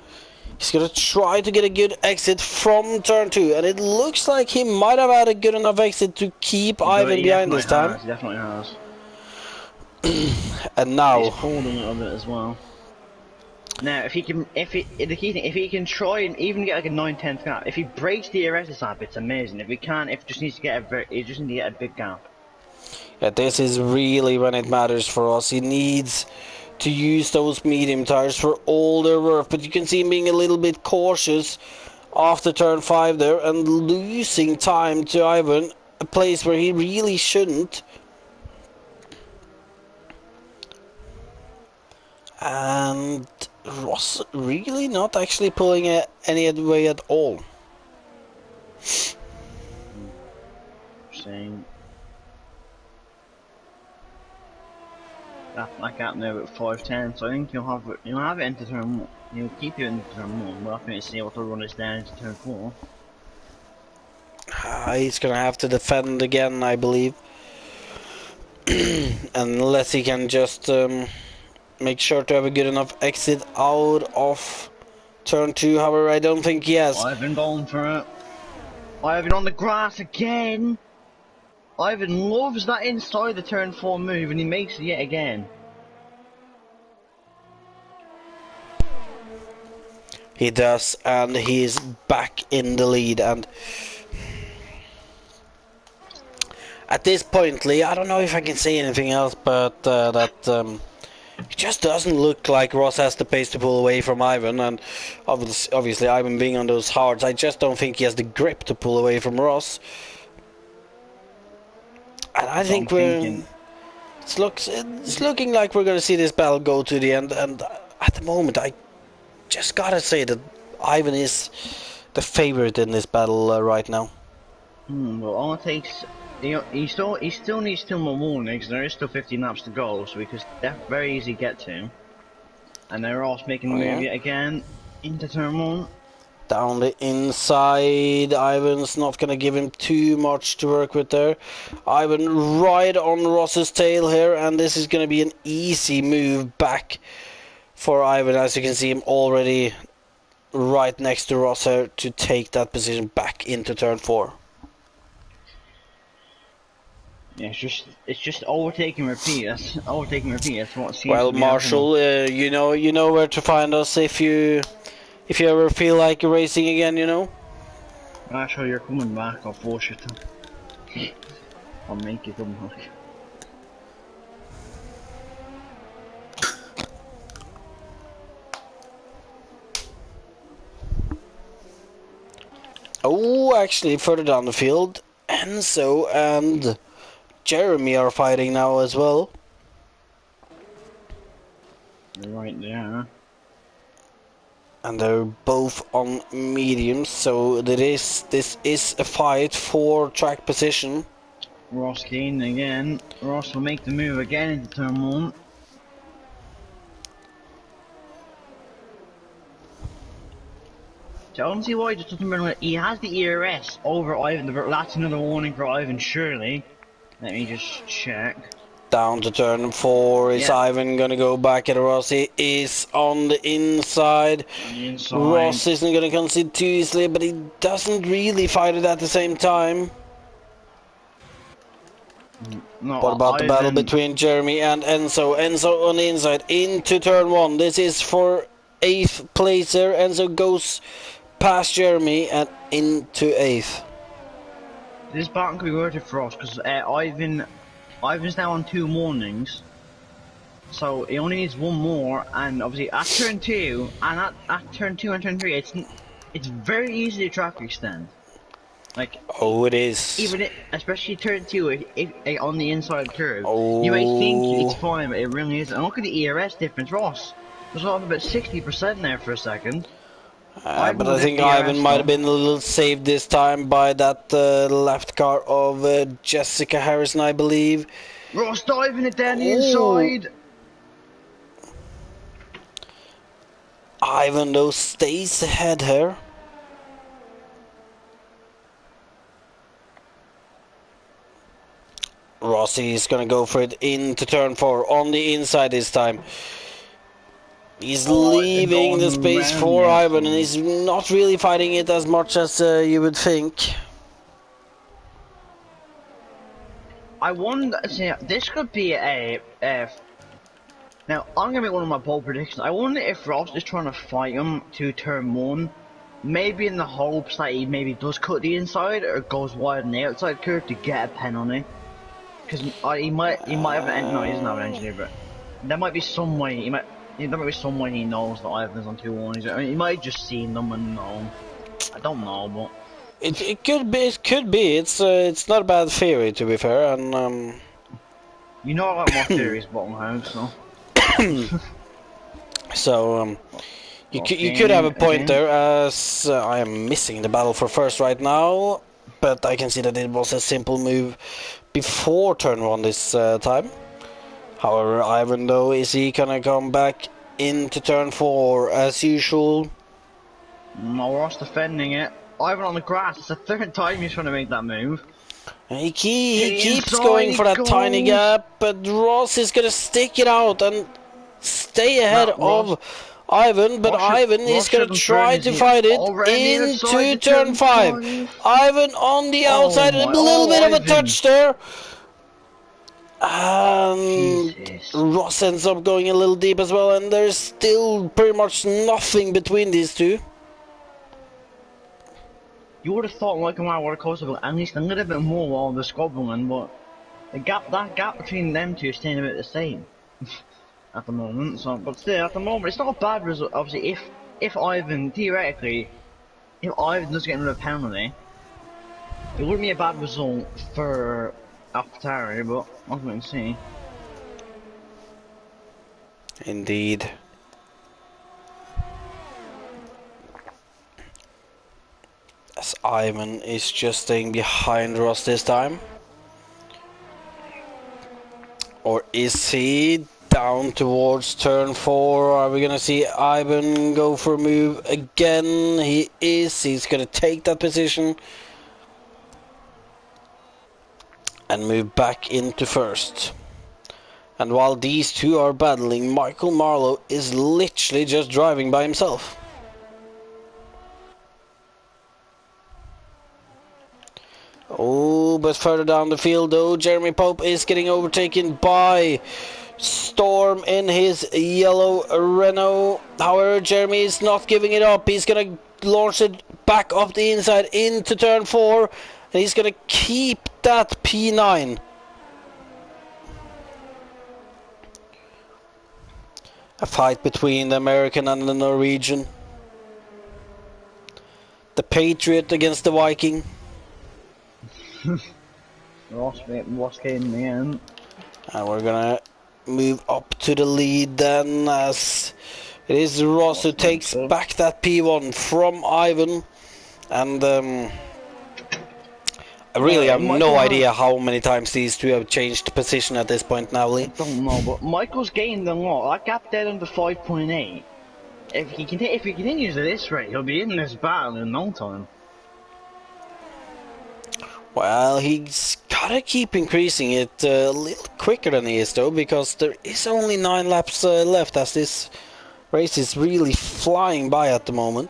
He's going to try to get a good exit from turn 2, and it looks like he might have had a good enough exit to keep Ivan behind this time. He definitely has. And now he's holding a little bit as well. Now, if he can try and even get like a 9/10 gap, if he breaks the DRS gap, it's amazing. If he can't, if he just needs to get a big gap. Yeah, this is really when it matters for us. He needs to use those medium tires for all they're worth, but you can see him being a little bit cautious after turn 5 there and losing time to Ivan, a place where he really shouldn't. And Ross really not actually pulling any way at all. Saying that gap now at 5:10, so I think you'll have it into turn 1. You'll keep it into turn 1. We'll have to see what the run is down into turn 4. He's gonna have to defend again, I believe, unless he can just make sure to have a good enough exit out of turn 2. However, I don't think he has. Ivan going for it. Ivan on the grass again. Ivan loves that inside the turn 4 move, and he makes it yet again. He does, and he's back in the lead. And at this point, Lee, I don't know if I can say anything else, but it just doesn't look like Ross has the pace to pull away from Ivan. And obviously Ivan being on those hards, I just don't think he has the grip to pull away from Ross. And I think it's looking like we're going to see this battle go to the end. And at the moment, I just gotta say that Ivan is the favorite in this battle right now. Well, all it takes, he still needs 2 more warnings. There is still 15 laps to go, so we could very easily get to. And they're also making the move yet again into turn 1. Down the inside, Ivan's not going to give him too much to work with there. Ivan right on Ross's tail here, and this is going to be an easy move back for Ivan, as you can see him already right next to Ross here to take that position back into turn 4. Yeah, it's just overtaking repeat. That's overtaking repeat. That's what seems Well, to be Marshall, you know where to find us if you ever feel like racing again, you know. Marshall, you're coming back. I'll force you to. I'll make you come back. Oh, actually, further down the field, Enzo and Jeremy are fighting now as well. You're right there. And they're both on mediums, so this is a fight for track position. Ross Keane again. Ross will make the move again into turn 1. I don't see why he just doesn't run. He has the ERS over Ivan. That's another warning for Ivan, surely. Let me just check. Down to turn 4. Is Ivan gonna go back at Rossi? Is on the inside. On the inside. Ross isn't gonna concede too easily, but he doesn't really fight it at the same time. No, what about Ivan... the battle between Jeremy and Enzo? Enzo on the inside into turn 1. This is for 8th placer. Enzo goes past Jeremy and into 8th. This battle could be worth it for us because Ivan's now on 2 warnings, so he only needs 1 more. And obviously at turn 2 and at turn 2 and turn 3, it's very easy to track extend. Like, oh, it is. Even especially turn 2, if on the inside curve, you might think it's fine, but it really isn't. And look at the ERS difference, Ross. There's off about 60% there for a second. But I think Ivan might have been a little saved this time by that left car of Jessica Harrison, I believe. Ross diving it down the inside. Ivan though stays ahead here. Rossi is gonna go for it into turn 4 on the inside this time. He's leaving the space for Ivan, and he's not really fighting it as much as you would think. I wonder. See, this could be a. Now, I'm gonna make one of my bold predictions. I wonder if Ross is trying to fight him to turn 1, maybe in the hopes that he maybe does cut the inside or goes wide on the outside curve to get a penalty. Because he might have an. No, he doesn't have an engineer, but there might be some way there might be some way he knows that Ivan's on 2 warnings. I mean, he might have just seen them and know. I don't know, but it could be. It could be. It's not a bad theory, to be fair, and you know I like my theories, bottom house, so. So you could have a point there, as I am missing the battle for first right now, but I can see that it was a simple move before turn 1 this time. However, Ivan though, is he gonna come back into turn 4 as usual? No, Ross defending it. Ivan on the grass. It's the 3rd time he's trying to make that move. He keeps going for that tiny gap, but Ross is gonna stick it out and stay ahead of Ivan, but Ivan is gonna try to fight it into turn 5. Ivan on the outside, a little bit of a touch there. And Ross ends up going a little deep as well, and there's still pretty much nothing between these two. You would have thought like would have cost at least a little bit more while the squad won, but that gap between them two is staying about the same at the moment. So, but still, at the moment, it's not a bad result. Obviously, if Ivan theoretically, if Ivan does get another penalty, it wouldn't be a bad result for AlphaTauri, but I'll wait and see. Indeed. As Ivan is just staying behind Ross this time. Or is he down towards turn 4? Are we gonna see Ivan go for a move again? He is. He's gonna take that position and move back into first. And while these two are battling, Michael Marlowe is literally just driving by himself. Oh, but further down the field though, Jeremy Pope is getting overtaken by Storm in his yellow Renault. However, Jeremy is not giving it up. He's gonna launch it back up the inside into turn 4, and he's gonna keep that P9. A fight between the American and the Norwegian. The Patriot against the Viking. Ross came in the end. And we're gonna move up to the lead then, as it is Ross who takes back that P1 from Ivan. And I really have no idea how many times these two have changed position at this point now, Lee. I don't know, but Michael's gained a lot. That gap dead under 5.8 If he continues at this rate, he'll be in this battle in no time. Well, he's gotta keep increasing it a little quicker than he is though, because there is only 9 laps left as this race is really flying by at the moment.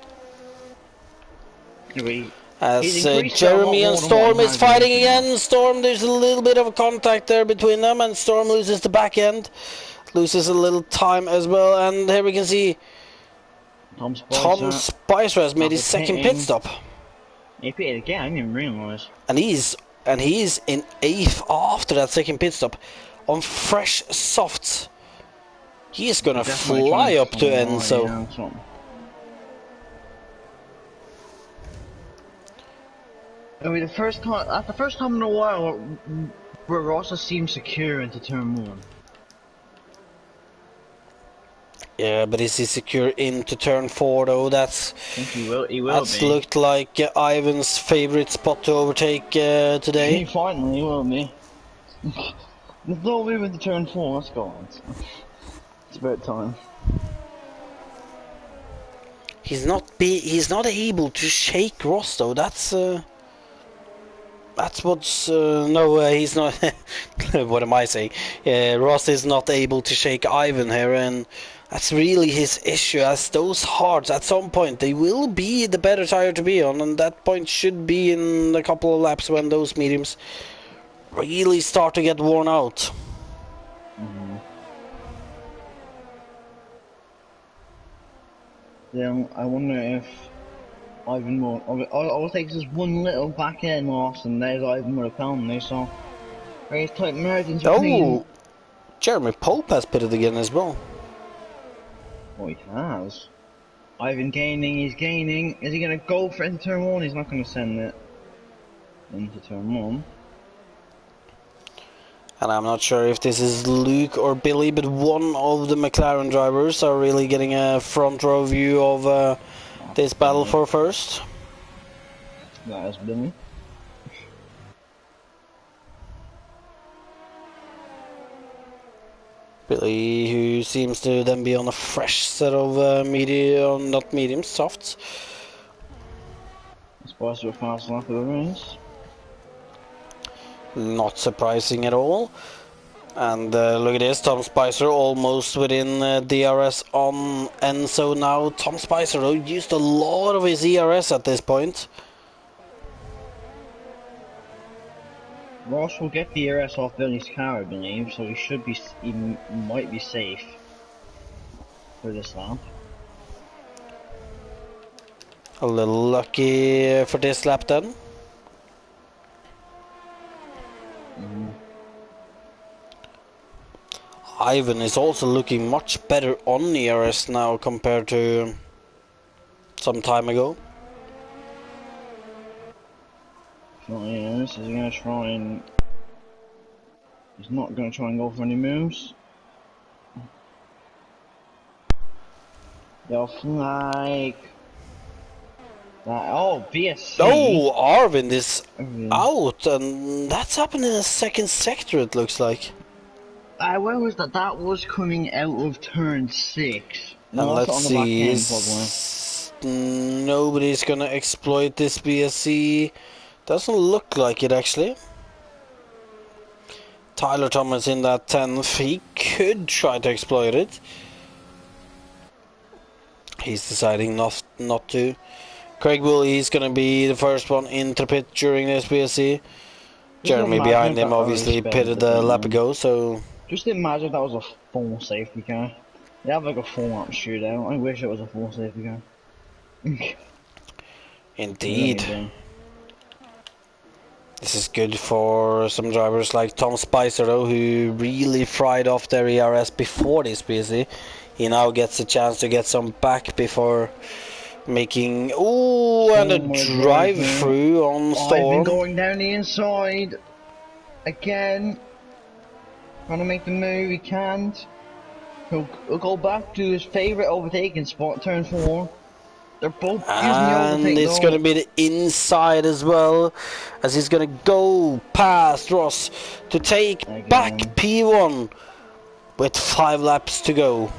As Jeremy and Storm is fighting again. Storm, there's a little bit of a contact there between them, and Storm loses the back end. Loses a little time as well, and here we can see Tom Spicer has made his second pit stop. He pitted again, I didn't even realise. And he's in 8th after that second pit stop on fresh softs. He is gonna fly up to Enzo. Yeah, I mean, the first time in a while where Rossa seems secure into turn 1. Yeah, but is he secure into turn 4 though? That's I think he will that's be. Looked like Ivan's favorite spot to overtake today. He finally will be. Let's all move into turn 4. Let's go on. It's about time. He's not able to shake Ross though. That's what's no, he's not. What am I saying? Ross is not able to shake Ivan here, and that's really his issue. As those hards, at some point, they will be the better tire to be on, and that point should be in a couple of laps when those mediums really start to get worn out. Yeah, I wonder if Ivan will. All it takes is one little back end loss, and there's Ivan with a penalty. So very tight margins. Oh, Jeremy Pope has pitted again as well. Oh, he has. Ivan gaining. He's gaining. Is he going to go for into turn 1? He's not going to send it into turn 1. And I'm not sure if this is Luke or Billy, but one of the McLaren drivers are really getting a front row view of this battle for first. That is Billy. Billy, who seems to then be on a fresh set of medium, not medium, softs. Spicer fast enough for the race. Not surprising at all. And look at this, Tom Spicer almost within DRS on Enzo now. Tom Spicer though used a lot of his ERS at this point. Ross will get the ERS off Billy's car, I believe, so he might be safe for this lap. A little lucky for this lap then. Ivan is also looking much better on ERS now compared to some time ago. So yeah, this is gonna try and... He's not gonna try and go for any moves. They'll flag... Oh, BSC! Oh, Arvind is out, and that's happened in the second sector it looks like. Where was that? That was coming out of turn 6. And let's see, nobody's gonna exploit this BSC. Doesn't look like it actually. Tyler Thomas in that 10th, he could try to exploit it. He's deciding not to. Craig Woolley is gonna be the first one into pit during this BSC. Jeremy behind him obviously pitted a lap ago, so... Just imagine that was a full safety car. They have like a full lap shootout. I wish it was a full safety car. Indeed. This is good for some drivers like Tom Spicer though, who really fried off their ERS before this BSC. He now gets a chance to get some back before making... Ooh, and a drive through on Storm. I've been going down the inside. Again. Trying to make the move, he can't. He'll go back to his favourite overtaking spot, turn 4. They're both using the overtake. And it's going to be the inside as well, as he's going to go past Ross to take back P1 with 5 laps to go.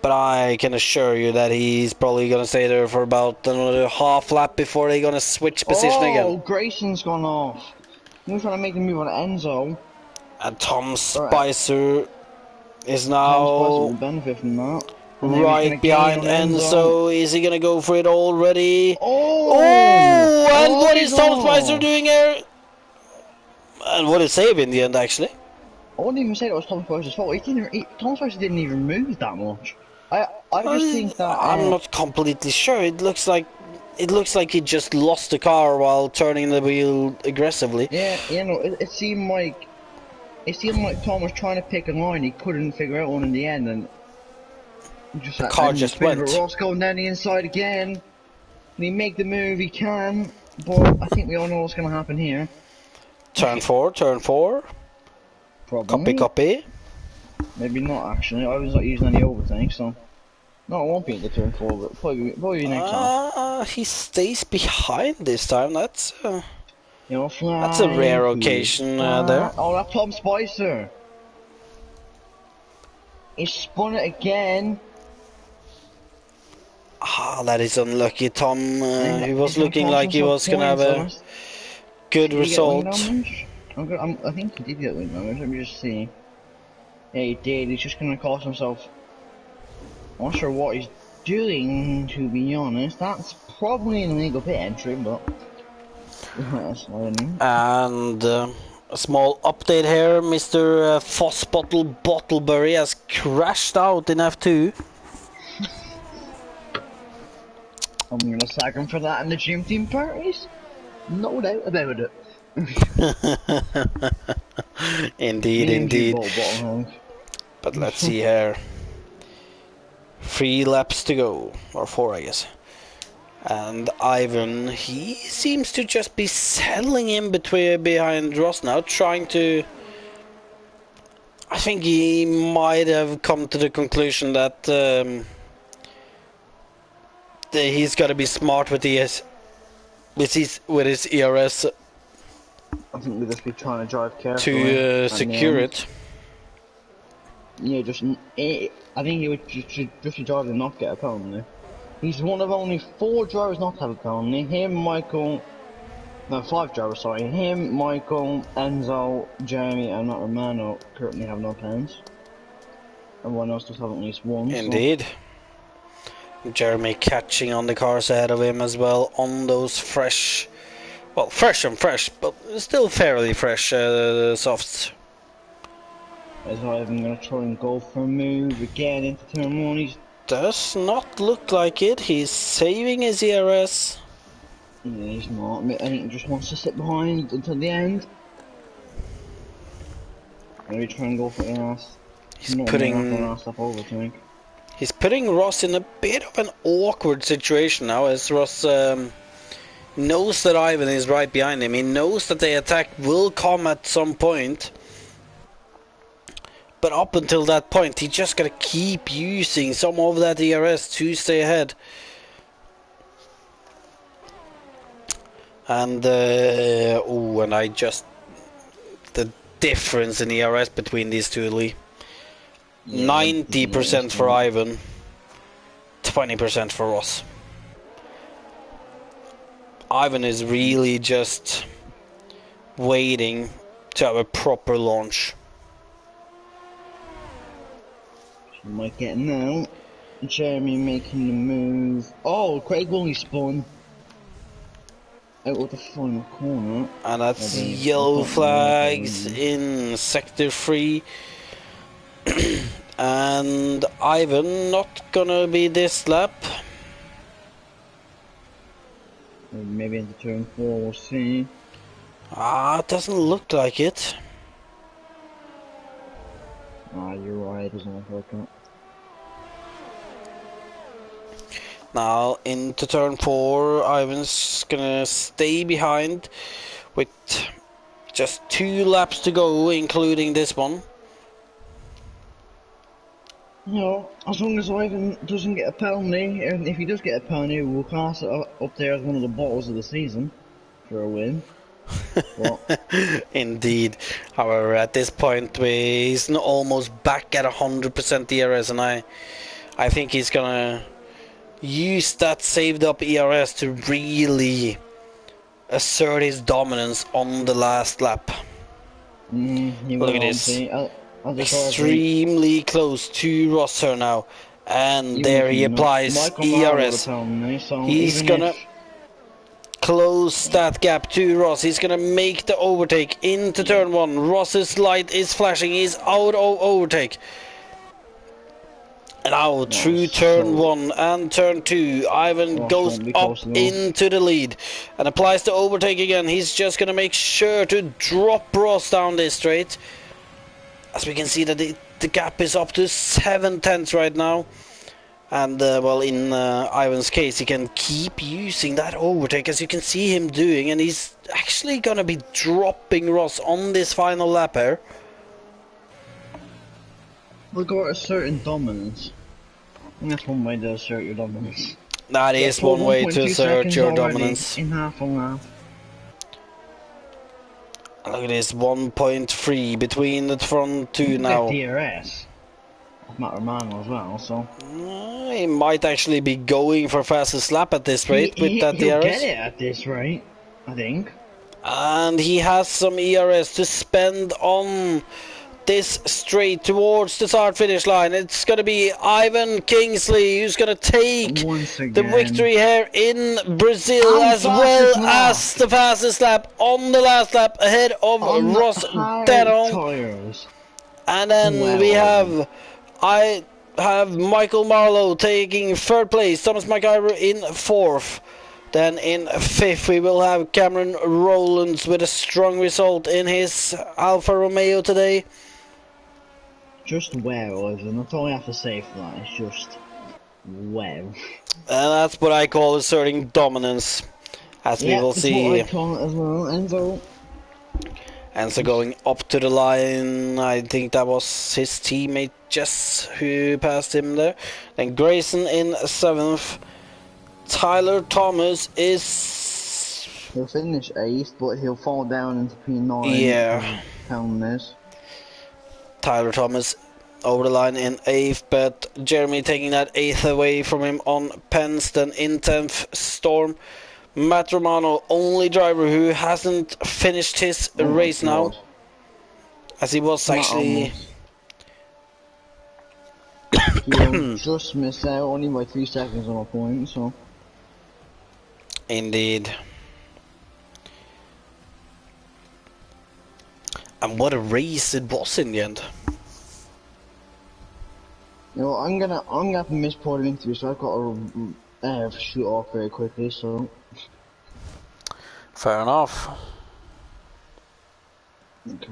But I can assure you that he's probably gonna stay there for about another half lap before they're gonna switch position again. Oh, Grayson's gone off. He was trying to make the move on Enzo. And Tom Alright, Spicer is Tom Spicer will now benefit from that. And now he's right gonna gain behind on Enzo. Enzo. Is he gonna go for it already? Oh! Oh! And Oh, what he's is Tom Spicer off! doing here? And what a save in the end, actually. I wouldn't even say that was Tom Spicer's fault. Tom Spicer didn't even move that much. I just think that I'm not completely sure. It looks like he just lost the car while turning the wheel aggressively. yeah, you know, it seemed like Tom was trying to pick a line he couldn't figure out one in the end, and just The car just went. But Ross going down the inside again. And he make the move he can, but I think we all know what's going to happen here. Turn 4, turn 4. Probably. Copy. Maybe not actually. I was not using any overthink, so no, it won't be in the turn 4, but probably next time. He stays behind this time. That's You know, that's a rare occasion there. Oh, that's Tom Spicer. He spun it again. Ah, that is unlucky. Tom, he was looking like he was gonna have a good result. I think he did get wing damage. Let me just see. Yeah, he did. He's just gonna cost himself. I'm not sure what he's doing, to be honest. That's probably an illegal pit entry, but that's fine. And a small update here: Mr. Fossbottle Bottleberry has crashed out in F2. I'm gonna sack him for that in the gym team parties. No doubt about it. Indeed. But let's see here. 3 laps to go, or 4, I guess. And Ivan, he seems to just be settling in behind Ross now, trying to. I think he might have come to the conclusion that he's got to be smart with his ERS. I think we'll just be trying to drive carefully to secure it. Yeah, I think he would just drive and not get a penalty. He's one of only 4 drivers not to have a penalty. Him, Michael, no, 5 drivers. Sorry, him, Michael, Enzo, Jeremy, and Matt Romano currently have no pens. Everyone else does have at least one. Indeed. So. Jeremy catching on the cars ahead of him as well on those fresh. Well, fresh, but still fairly fresh softs. As I'm going to try and go for a move again into turn 1. He does not look like it. He's saving his ERS. Yeah, he's not. I think he just wants to sit behind until the end. Maybe try and go for ass. He's putting Ross in a bit of an awkward situation now, as Ross knows that Ivan is right behind him. He knows that the attack will come at some point. But up until that point, he just gotta keep using some of that ERS to stay ahead. And the difference in ERS between these two, Lee. 90% for Ivan, 20% for Ross. Ivan is really just waiting to have a proper launch. Might get now. Jeremy making the move. Oh, Craig only spun out of the final corner. And that's yellow flags in sector 3. And Ivan not gonna be this lap. Maybe into turn 4, we'll see. It doesn't look like it. You're right, it doesn't look like that. Now into turn 4, Ivan's gonna stay behind with just 2 laps to go, including this one. No, as long as Ivan doesn't get a penalty, and if he does get a penalty, we'll class it up there as one of the bottles of the season for a win. Indeed. However, at this point, he's almost back at 100% DRS, and I think he's gonna use that saved up ERS to really assert his dominance on the last lap. He Look at will this. obviously. I'll just Extremely close to Rosser now. And even there if he you know, applies Michael Marlowe will ERS. tell me, so He's even if gonna close that gap to Ross. He's gonna make the overtake into turn one. Ross's light is flashing. He's out of overtake. And now through turn one and turn two, Ivan Ross goes won't be up close enough. into the lead and applies the overtake again. He's just gonna make sure to drop Ross down this straight. As we can see that the gap is up to 7/10 right now. And well, in Ivan's case, he can keep using that overtake as you can see him doing, and he's actually gonna be dropping Ross on this final lap here. We've got a certain dominance. And that's one way to assert your dominance. That is one way to 1.2 assert seconds your already dominance. in half a lap. Look at this, 1.3 between the front two now. DRS. Matt Romano as well, so He might actually be going for fastest lap at this rate with that he'll get DRS. it at this rate, I think. And he has some ERS to spend on this straight towards the start finish line. It's going to be Ivan Kingsley who's going to take the victory here in Brazil, as well as the fastest lap on the last lap ahead of Ross Denholm. And then we have Michael Marlowe taking third place, Thomas McIver in fourth. Then in fifth we will have Cameron Rowlands with a strong result in his Alfa Romeo today. Just wow, Ivan. That's all I have to say for that. It's just wow. And that's what I call asserting dominance, as we will see. That's what I call it as well, Enzo. Enzo going up to the line. I think that was his teammate Jess who passed him there. Then Grayson in seventh. Tyler Thomas is... He'll finish 8th, but he'll fall down into P9. Yeah. Tyler Thomas over the line in 8th, but Jeremy taking that 8th away from him on Pence. Then in 10th, Storm. Matt Romano, only driver who hasn't finished his race now. As he was actually... He'll just missed out only by 3 seconds on a point, so... Indeed. And what a race it was in the end. You know, I'm gonna have to miss part of the interview, so I've got to shoot off very quickly, so... Fair enough. Okay.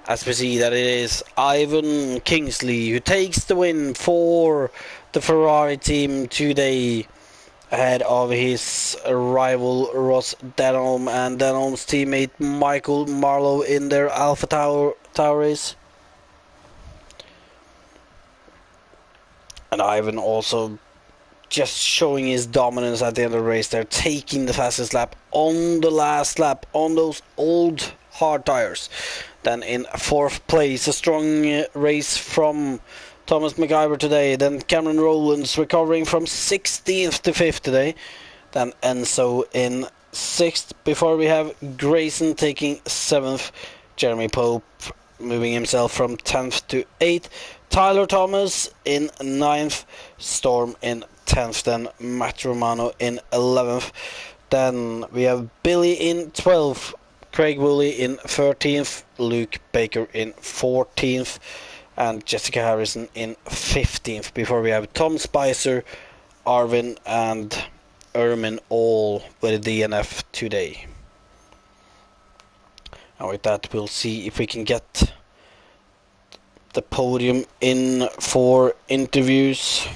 As we see that it is Ivan Kingsley who takes the win for the Ferrari team today, ahead of his rival Ross Denholm and Denholm's teammate Michael Marlowe in their Alpha Tower race. And Ivan also just showing his dominance at the end of the race. They're taking the fastest lap on the last lap on those old hard tires. Then in fourth place, a strong race from Thomas McIver today. Then Cameron Rowlands recovering from 16th to 5th today. Then Enzo in 6th, before we have Grayson taking 7th. Jeremy Pope moving himself from 10th to 8th. Tyler Thomas in 9th. Storm in 10th. Then Matt Romano in 11th. Then we have Billy in 12th. Craig Woolley in 13th, Luke Baker in 14th, and Jessica Harrison in 15th, before we have Tom Spicer, Arvin and Ermin all with a DNF today. And with that we'll see if we can get the podium in for interviews.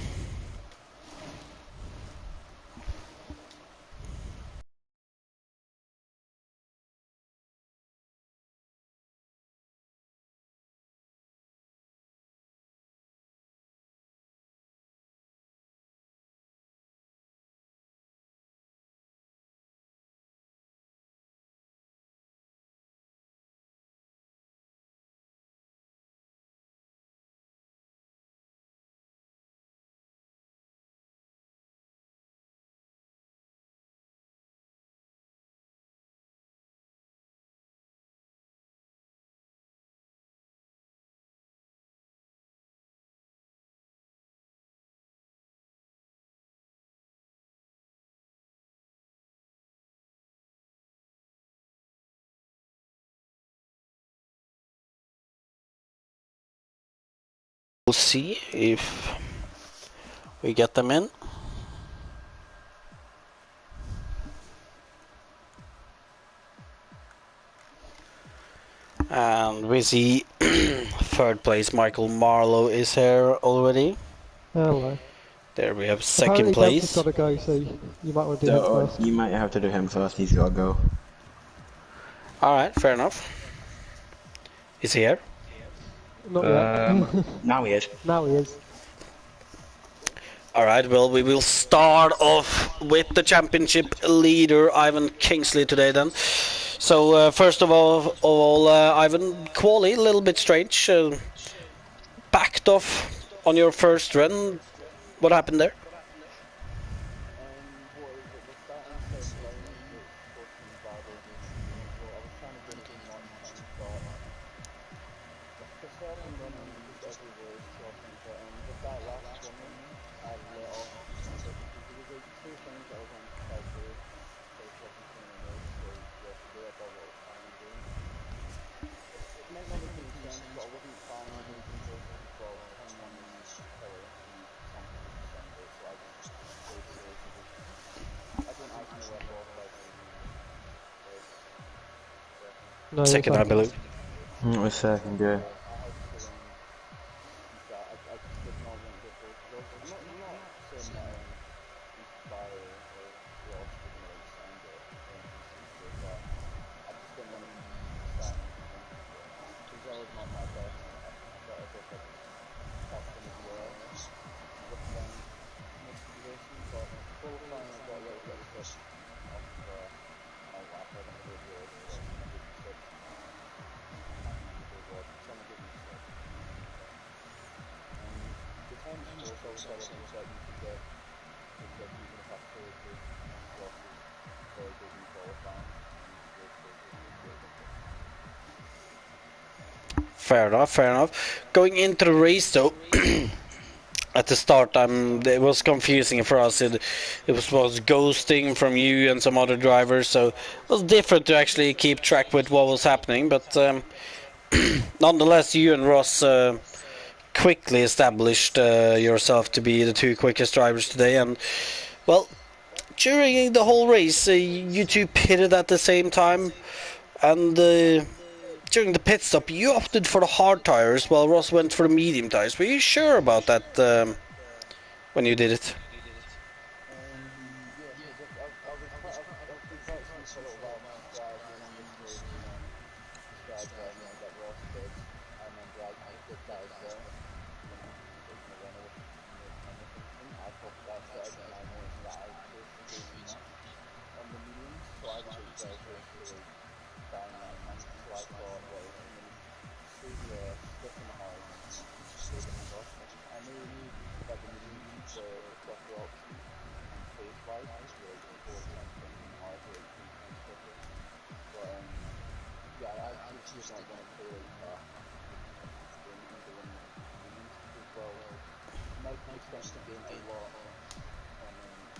We'll see if we get them in. And we see third place Michael Marlowe is here already. Hello. There we have second Apparently Dempsey's place. got to go, so you might want to do him first. You might have to do him first, he's got to go. Alright, fair enough. Is he here? Not yet. Now he is. Now he is. Alright, well, we will start off with the championship leader, Ivan Kingsley, today then. So, first of all, Ivan, quali, a little bit strange. Backed off on your first run. What happened there? What is it? We're starting the same lane, which caused some bad overtaking, but I was trying to jump in one time, but for certain running, just every race, trust me, but with that last running, I let off a bit because there was like two things that I was going to try to do, so I wasn't doing a race, so yesterday above what I was trying to do. It might not make any sense, but I wasn't trying to losing places, but I was turning one killer and something was December, so I just played the race. I don't actually know whether offside was in first, second. No, Second, I believe. It was second, yeah. I had to I just did not want to get both of those. Not saying that Inspire or Ross were going to like send it or anything stupid, but I just didn't want to be starting in contention for it. Brazil is not my best competitor, but that's going to be with them most of the racing, but qualifying I got a little bit of slip off my lap. I don't know who it was, but someone gave me slip. I can't remember who it was, but someone gave me slip and the time is close. Obviously I wasn't expecting to get the slip even if I pulled good. Ross was very good in qualifying and race day was great with it. Fair enough, fair enough. Going into the race though, at the start it was confusing for us. It was ghosting from you and some other drivers, so it was different to actually keep track with what was happening. But nonetheless, you and Ross quickly established yourself to be the two quickest drivers today. And well, during the whole race, you two pitted at the same time, and during the pit stop, you opted for the hard tires while Ross went for the medium tires. Were you sure about that when you did it? Yeah, because I've been practicing for a little while my strategy, and on this race, the strategy I made that Ross did, I remember I did that as well. Taking a run away from the thinking. I copied that strategy, and I noticed that I pushed way too much on the mediums, so I switched strategies to like down and in. So I thought, right, I'm gonna stay here, stick in the hards, and play the handoff. I knew that the mediums were the quicker option, and pace-wise, because you're like 4 tenths quicker than the hards, or like 3 tenths quicker. But yeah, I just did not want to play like that in the running the mediums because, well, Mike was starting to gain a lot on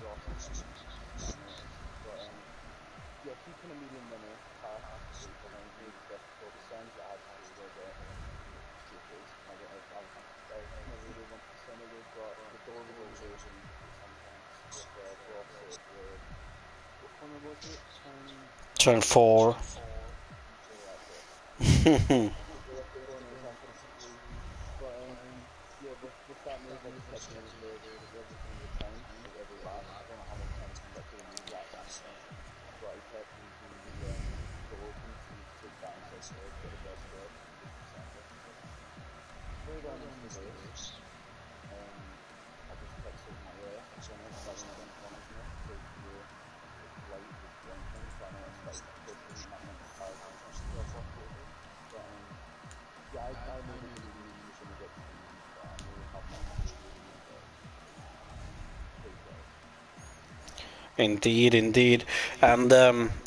Ross at the mediums that I noticed. But yeah, keeping a medium runner past straight behind me was difficult. The sounds that I had to do were a bit stupid. I never really wanted to say anyways, but the door was always open at some points with Ross at what corner was it? Turn 4. Turn 4, that's it. The left corners unpredictably. But yeah, with that move I just kept doing it every single time, like every lap. I don't know how many times I ended up doing the exact same thing, but I kept leaving the door open to take that inside third, get the best grip, and just descend it. Further on into the race, I just kept sitting my rest, because I noticed that one of them corners in it, the light was blinking, so I noticed that basically that meant the tires were starting to drop off slightly. But yeah, I made it in the mediums as soon as I got to the mediums, but I knew how much they were going to get pace-wise. Indeed, indeed. And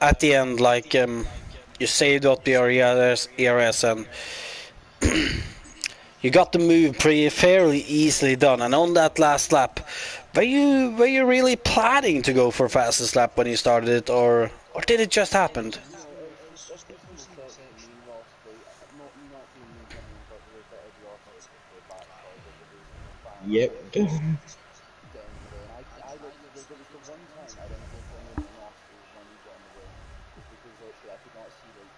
at the end, like you saved up the ERS and you got the move pretty fairly easily done. And on that last lap, were you really planning to go for fastest lap when you started it, or did it just happen? No, it's just every single set for me and Ross, like not being mean to anyone, but the way that Eddie Ross said before back started, Yep. genuinely. And I literally, there was the one time I didn't go for a movement in Austria when we got on the wing, was because literally I could not see, like,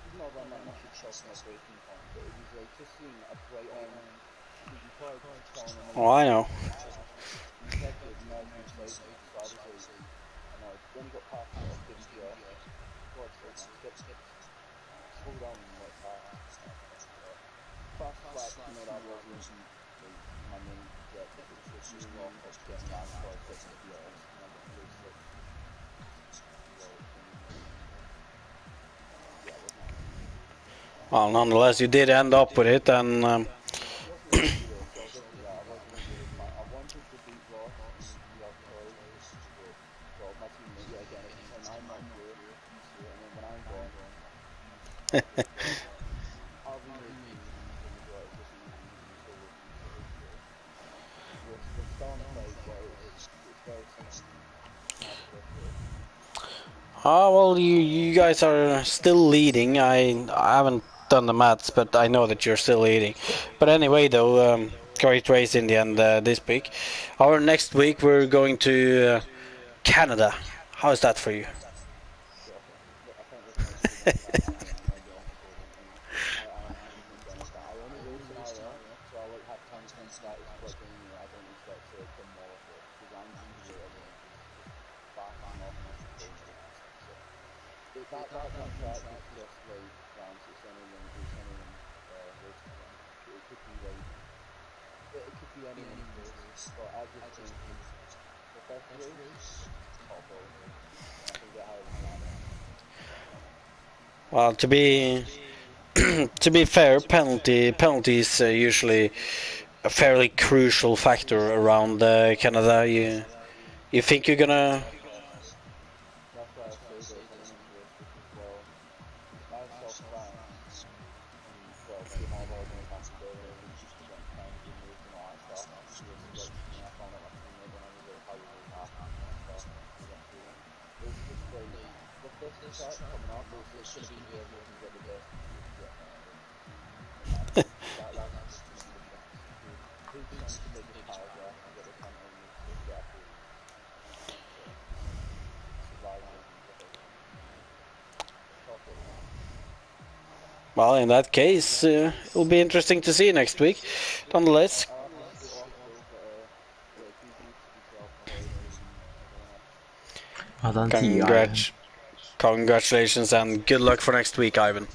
even though I'm like, I should trust my braking point, but it was like just seeing a bright orange green flag chilling on the Oh, wing, I know. and it's actually like miles an hour south of us, so I was like, annoyed. When he got past it, I was giving GS, for God's sake, man, slow down and let pass. But fastest lap, that wasn't like my main objective. It was just me and Rockox getting around before I switched to DRS, and I got really slick throughout the thing, and yeah, it wasn't ideal. Well, nonetheless, you did end up with it, and It wasn't easy though, so I'll give you that. It wasn't easy. Like I wanted to beat Ross and be up Troy, just but well, my teammate yet again. It's just when I'm not here, he's here, and then when I'm gone, he's just having the occasions when the draw is just easy and solo piece. It is, but we're still on the fight, but it's very slim as of this race. well, you guys are still leading. I haven't done the maths, but I know that you're still leading. But anyway, though, great race in the end this week. Our next week we're going to Canada. How is that for you? Shocking. I think this might be the most Canada I'm going to be honest with you, and I honestly don't think any of that. I only race in IRL, so I like have time to think about this, but genuinely I don't expect to demolish it, because I'm usually everyone just backing off me before we race and stuff. So that one track is just like France. It's anyone's racing ground. It could be like it could be anyone's race, but I just think for this race, top bill, and if I can get higher than that, then Well, to be to be fair, penalties usually a fairly crucial factor around Canada. You think you're gonna? that's why I say that it's anyone's race, because well, if I saw France and well put all the arguments back together and everyone's used to getting penalties removed and all that stuff, and he just switched and then I found out my teammate and I was like, how was he happy and all that stuff, and we went through them. It's just like with this track coming up, it's going to be whoever can get the best PB can get a penalty, and that's it. That's just going to be the difference. Who signs the biggest paragraph to get the penalty removed to get a PB, and that's it. Survival of the fittest. Top it. Well, in that case, it'll be interesting to see next week. Nonetheless, I'll have to scoot off though, but yeah, GG to yourself, my boy, and everyone else. Well done to you, Ivan. congrat- congratulations and good luck for next week, Ivan.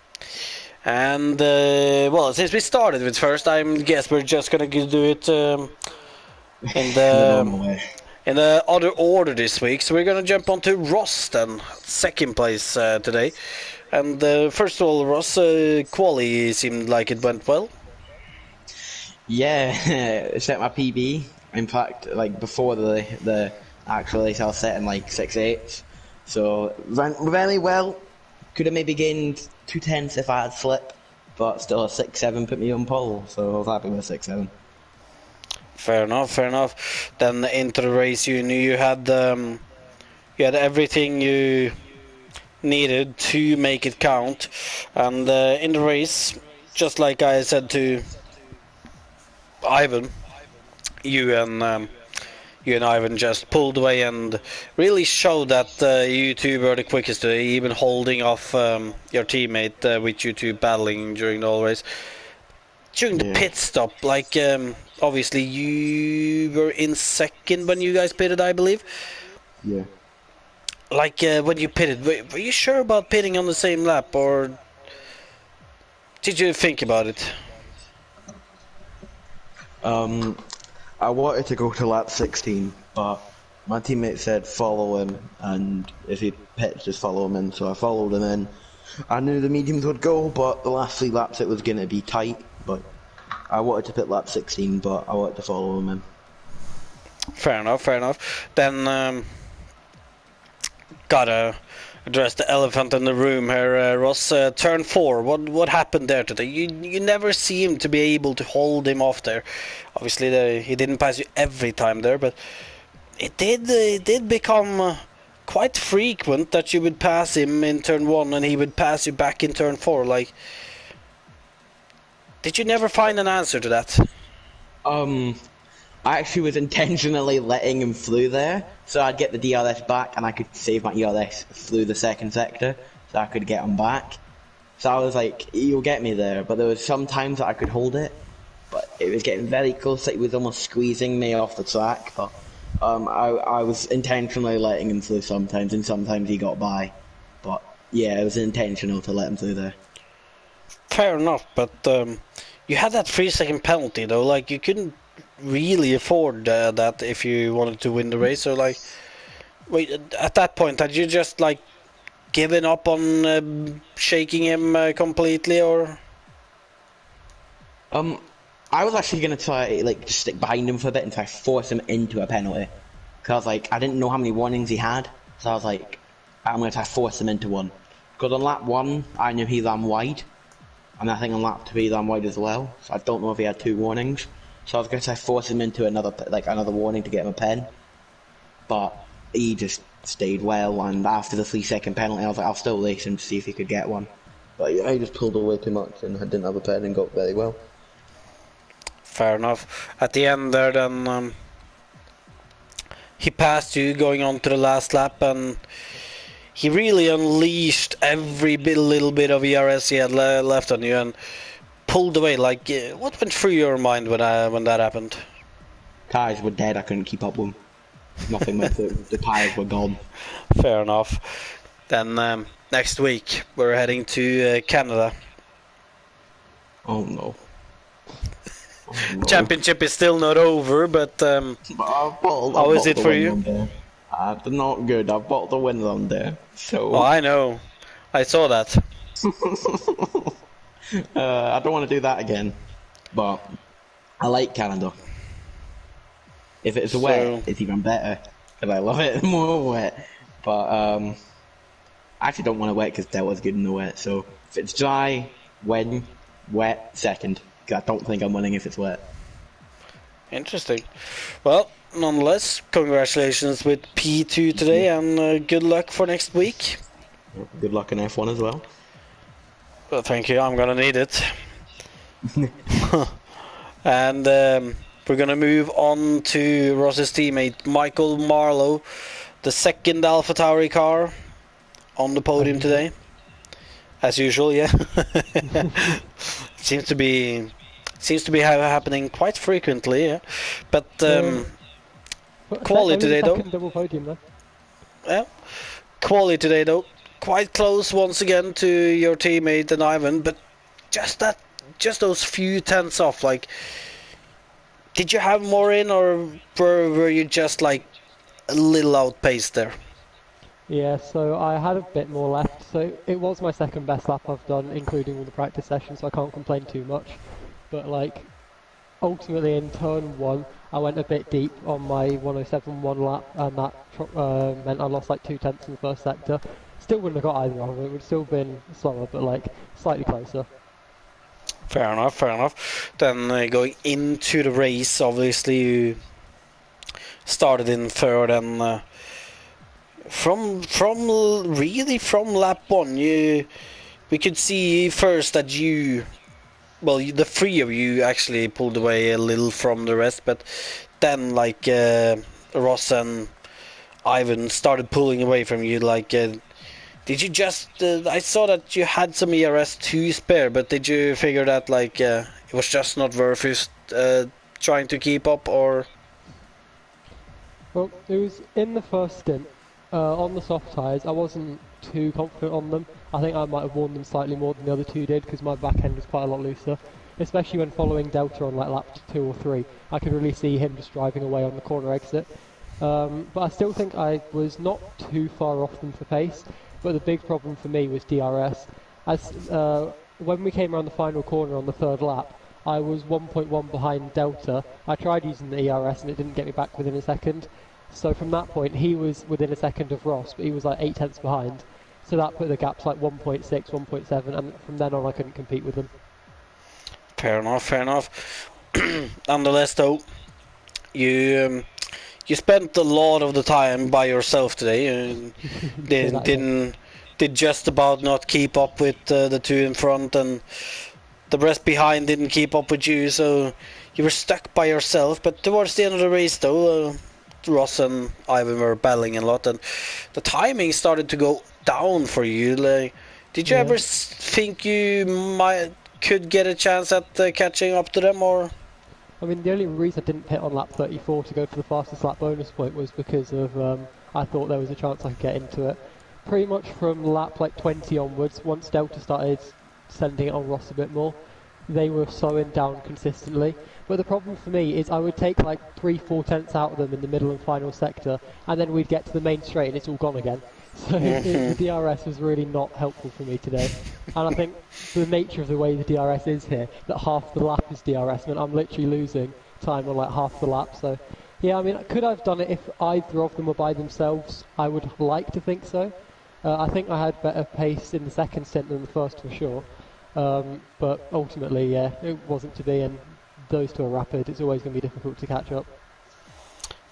Thank you. And well, since we started with first, I guess we're just gonna do it in The the normal way. other order this week. So we're gonna jump onto Ross then, second place today. And first of all, Ross, quali seemed like it went well. Yeah, set my PB. In fact, like before the actual race, I was setting like 6.8. So went very well. Could have maybe gained 2 tenths if I had slip, but still a 6.7 put me on pole. So I was happy with 6.7. Fair enough, fair enough. Then into the race, you knew you had everything you needed to make it count. And in the race, just like I said to Ivan, you and you and Ivan just pulled away and really showed that you two were the quickest today, even holding off your teammate with you two battling during the whole race. During the Yeah. pit stop, like obviously you were in second when you guys pitted, I believe. Yeah. Like when you pitted, were you sure about pitting on the same lap, or did you think about it? I wanted to go to lap 16, but my teammate said follow him, and if he pits, just follow him in. So I followed him in. I knew the mediums would go, but the last 3 laps it was going to be tight. But I wanted to pit lap 16, but I wanted to follow him in. Fair enough, fair enough. Then gotta address the elephant in the room here, Ross. Turn 4. What happened there today? You never seem to be able to hold him off there. Obviously, he didn't pass you every time there, but it did become quite frequent that you would pass him in turn 1 and he would pass you back in turn 4. Like, did you never find an answer to that? I actually was intentionally letting him through there, so I'd get the DRS back and I could save my ERS through the second sector, so I could get him back. So I was like, you'll get me there, but there was some times that I could hold it, but it was getting very close, it was almost squeezing me off the track, but I was intentionally letting him through sometimes, and sometimes he got by. But yeah, it was intentional to let him through there. Fair enough, but you had that 3-second penalty though. Like you couldn't really afford that if you wanted to win the race. So like, wait, at that point, had you just like given up on shaking him completely, or? I was actually gonna try like just stick behind him for a bit and try to force him into a penalty, cause like I didn't know how many warnings he had, so I was like, I'm gonna try to force him into one. Because on lap 1, I knew he ran wide, and I think on lap 2 he ran wide as well. So I don't know if he had 2 warnings. So I was gonna try to force him into another warning to get him a pen, but he just stayed well. And after the 3-second penalty, I was like, I'll still race him to see if he could get one. But yeah, he just pulled away too much and didn't have a pen and got very well. Fair enough. At the end there, then he passed you going on to the last lap, and he really unleashed every little bit of ERS he had left on you and pulled away. Like, what went through your mind when that happened? Tires were dead, I couldn't keep up with them. Nothing went through, the tires were gone. Fair enough. Then next week we're heading to Canada. Oh no. Oh, no. Championship is still not over, but how is it for you? Not good. I've bought the win on there. So. Oh, I know. I saw that. I don't want to do that again. But I like Canada. If it's wet, it's even better. Because I love it more wet. But I actually don't want it wet because Delta's good in the wet. So if it's dry, win, wet, second. I don't think I'm winning if it's wet. Interesting. Well, nonetheless, congratulations with P2 today, and good luck for next week. Good luck in F1 as well. Well, thank you. I'm gonna need it. And we're gonna move on to Ross's teammate Michael Marlowe, the second AlphaTauri car on the podium today, as usual. Yeah. Seems to be happening quite frequently, yeah. But quality today though. Double podium though. Yeah, quality today though. Quite close once again to your teammate and Ivan, but just those few tenths off. Like, did you have more in, or were you just like a little outpaced there? Yeah, so I had a bit more left. So it was my second best lap I've done, including all the practice sessions, so I can't complain too much. But like, ultimately in turn 1, I went a bit deep on my 107.1 lap, and that meant I lost like 2 tenths in the first sector. Still wouldn't have got either of them, it would have still been slower, but like, slightly closer. Fair enough. Then going into the race, obviously you started in third, and from lap 1, we could see first that the 3 of you actually pulled away a little from the rest, but then like Ross and Ivan started pulling away from you. Like, did you just? I saw that you had some ERS 2 spare, but did you figure that like it was just not worth it trying to keep up, or? Well, it was in the first stint. On the soft tyres, I wasn't too confident on them. I think I might have worn them slightly more than the other 2 did, because my back end was quite a lot looser. Especially when following Delta on like lap 2 or 3, I could really see him just driving away on the corner exit. But I still think I was not too far off them for pace. But the big problem for me was DRS. When we came around the final corner on the 3rd lap, I was 1.1 behind Delta. I tried using the ERS and it didn't get me back within a second. So from that point, he was within a second of Ross, but he was like 8 tenths behind. So that put the gaps like 1.6, 1.7, and from then on I couldn't compete with them. Fair enough. Nonetheless, though, you spent a lot of the time by yourself today. Did just about not keep up with the 2 in front, and the rest behind didn't keep up with you. So you were stuck by yourself. But towards the end of the race, though, Ross and Ivan were battling a lot, and the timing started to go down for you. Like, did you Yeah. ever think you could get a chance at catching up to them, or? I mean, the only reason I didn't pit on lap 34 to go for the fastest lap bonus point was because of I thought there was a chance I could get into it. Pretty much from lap like 20 onwards, once Delta started sending it on Ross a bit more, they were slowing down consistently. But the problem for me is I would take like 3-4 tenths out of them in the middle and final sector, and then we'd get to the main straight and it's all gone again. So the DRS was really not helpful for me today. And I think the nature of the way the DRS is here, that half the lap is DRS, meant I'm literally losing time on like half the lap. So yeah, I mean, could I have done it if either of them were by themselves? I would like to think so. I think I had better pace in the second stint than the first for sure. But ultimately, yeah, it wasn't to be, and those two are rapid. It's always going to be difficult to catch up.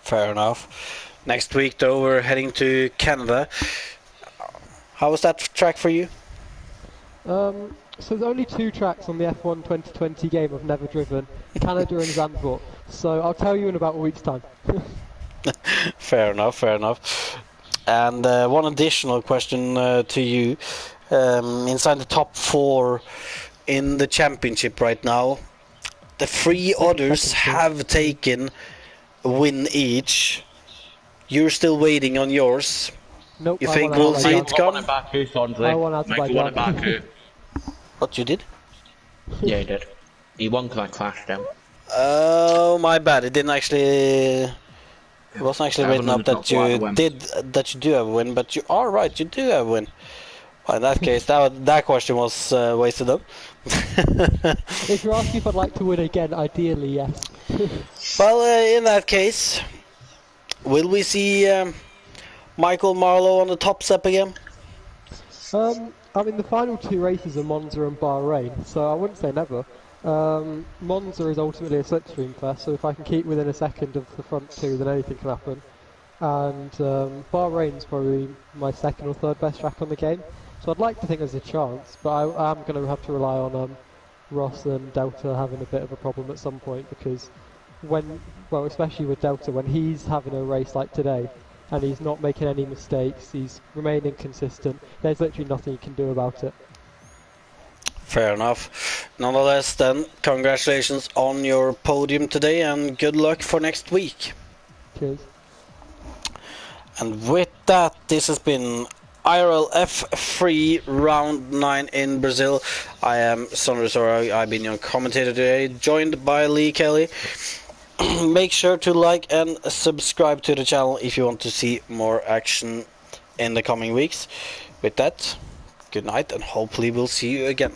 Fair enough. Next week, though, we're heading to Canada. How was that track for you? So there's only two tracks on the F1 2020 game I've never driven, Canada and Zandvoort. So I'll tell you in about a week's time. Fair enough, fair enough. And one additional question to you. Inside the top 4 in the championship right now, the 3 others have taken a win each. You're still waiting on yours. Nope. You I think want we'll see Azerbaijan. it come? Baku, Fonzie. I want Azerbaijan. Baku. What you did? Yeah, he did. He won because I crashed him. Oh, my bad. It didn't actually. It wasn't actually I written wasn't up in the top four, I that you won. that you do have a win, but you are right. You do have a win. Well, in that case, that question was wasted up. If you're asking if I'd like to win again, ideally yes. Well, in that case, will we see Michael Marlowe on the top step again? I mean, the final 2 races are Monza and Bahrain, so I wouldn't say never. Monza is ultimately a slipstream fest, so if I can keep within a second of the front 2, then anything can happen. And Bahrain's probably my second or third best track on the game, so I'd like to think there's a chance, but I am going to have to rely on Ross and Delta having a bit of a problem at some point, because especially with Delta, when he's having a race like today, and he's not making any mistakes, he's remaining consistent, there's literally nothing you can do about it. Fair enough. Nonetheless, then, congratulations on your podium today, and good luck for next week. Cheers. And with that, this has been IRL F3 Round 9 in Brazil. I am Sondre Sora, I've been your commentator today, joined by Lee Kelly. Make sure to like and subscribe to the channel if you want to see more action in the coming weeks. With that, good night, and hopefully we'll see you again.